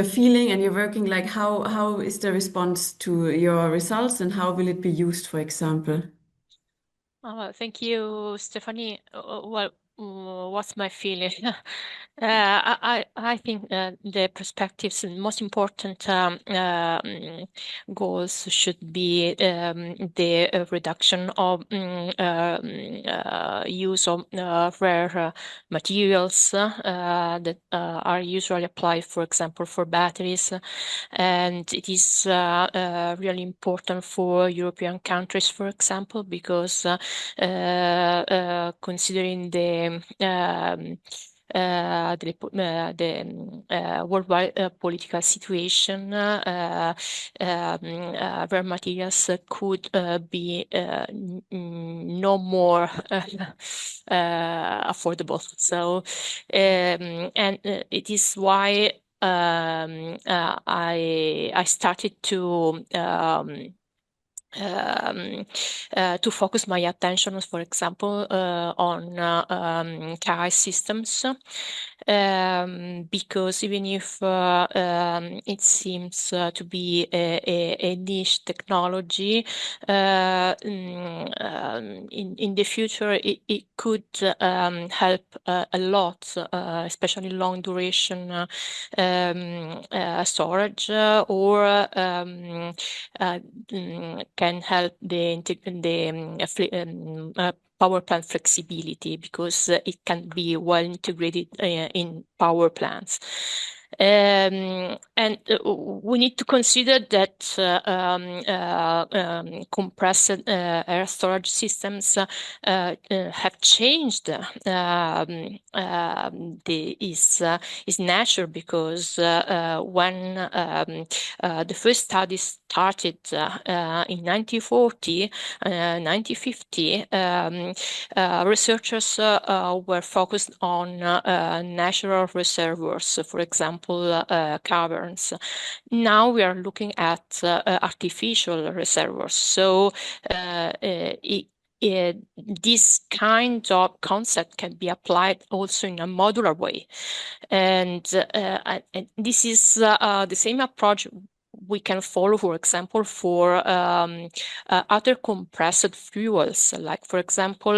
feeling and you're working like? How is the response to your results and how will it be used, for example? Thank you, Stephanie. Well, what's my feeling? I think the perspectives and most important goals should be the reduction of use of rare materials that are usually applied, for example, for batteries. And it is really important for European countries, for example, because considering the worldwide political situation, rare materials could be no more affordable. So, and it is why I started to focus my attention, for example, on KI systems, because even if it seems to be a niche technology, in the future it could help a lot, especially long duration storage, or can help the power plant flexibility, because it can be well integrated in power plants. And we need to consider that compressed air storage systems have changed is natural, because when the first study started in 1940, 1950, researchers were focused on natural reservoirs, for example, caverns. Now we are looking at artificial reservoirs. So this kind of concept can be applied also in a modular way. And this is the same approach we can follow, for example, for other compressed fuels, like, for example,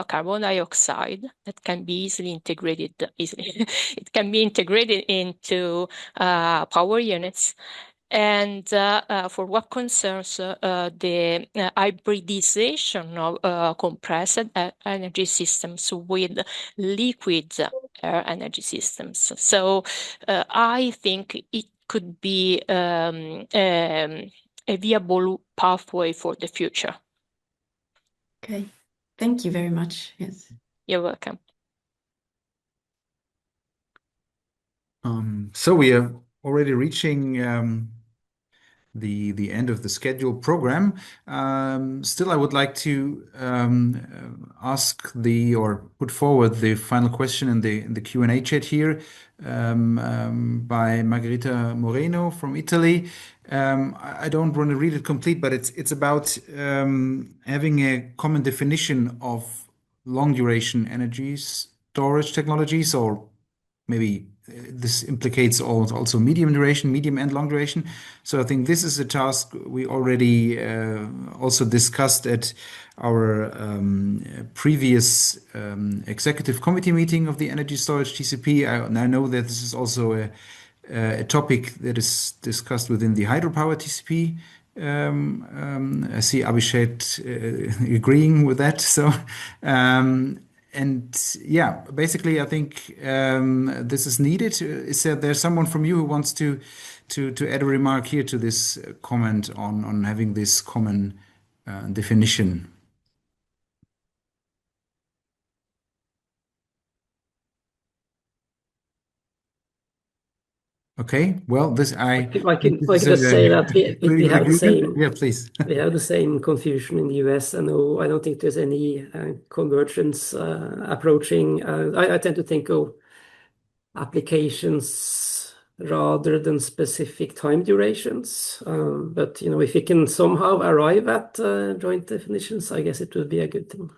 carbon dioxide, that can be easily integrated. It can be integrated into power units. And for what concerns the hybridization of compressed energy systems with liquid air energy systems. So I think it could be a viable pathway for the future. Okay, thank you very much. Yes. You're welcome. So we are already reaching the end of the scheduled program. Still, I would like to ask or put forward the final question in the Q&A chat here by Margherita Moreno from Italy. I don't want to read it complete, but it's about having a common definition of long duration energy storage technologies, or maybe this implicates also medium and long duration. So I think this is a task we already also discussed at our previous executive committee meeting of the Energy Storage TCP. I know that this is also a topic that is discussed within the hydropower TCP. I see Abhishek agreeing with that. So and yeah, basically, I think this is needed. Is there someone from you who wants to add a remark here to this comment on having this common definition? Okay, well, I can just say that we have the same. Yeah, please. We have the same confusion in the US. I don't think there's any convergence approaching. I tend to think of applications rather than specific time durations. But if we can somehow arrive at joint definitions, I guess it would be a good thing.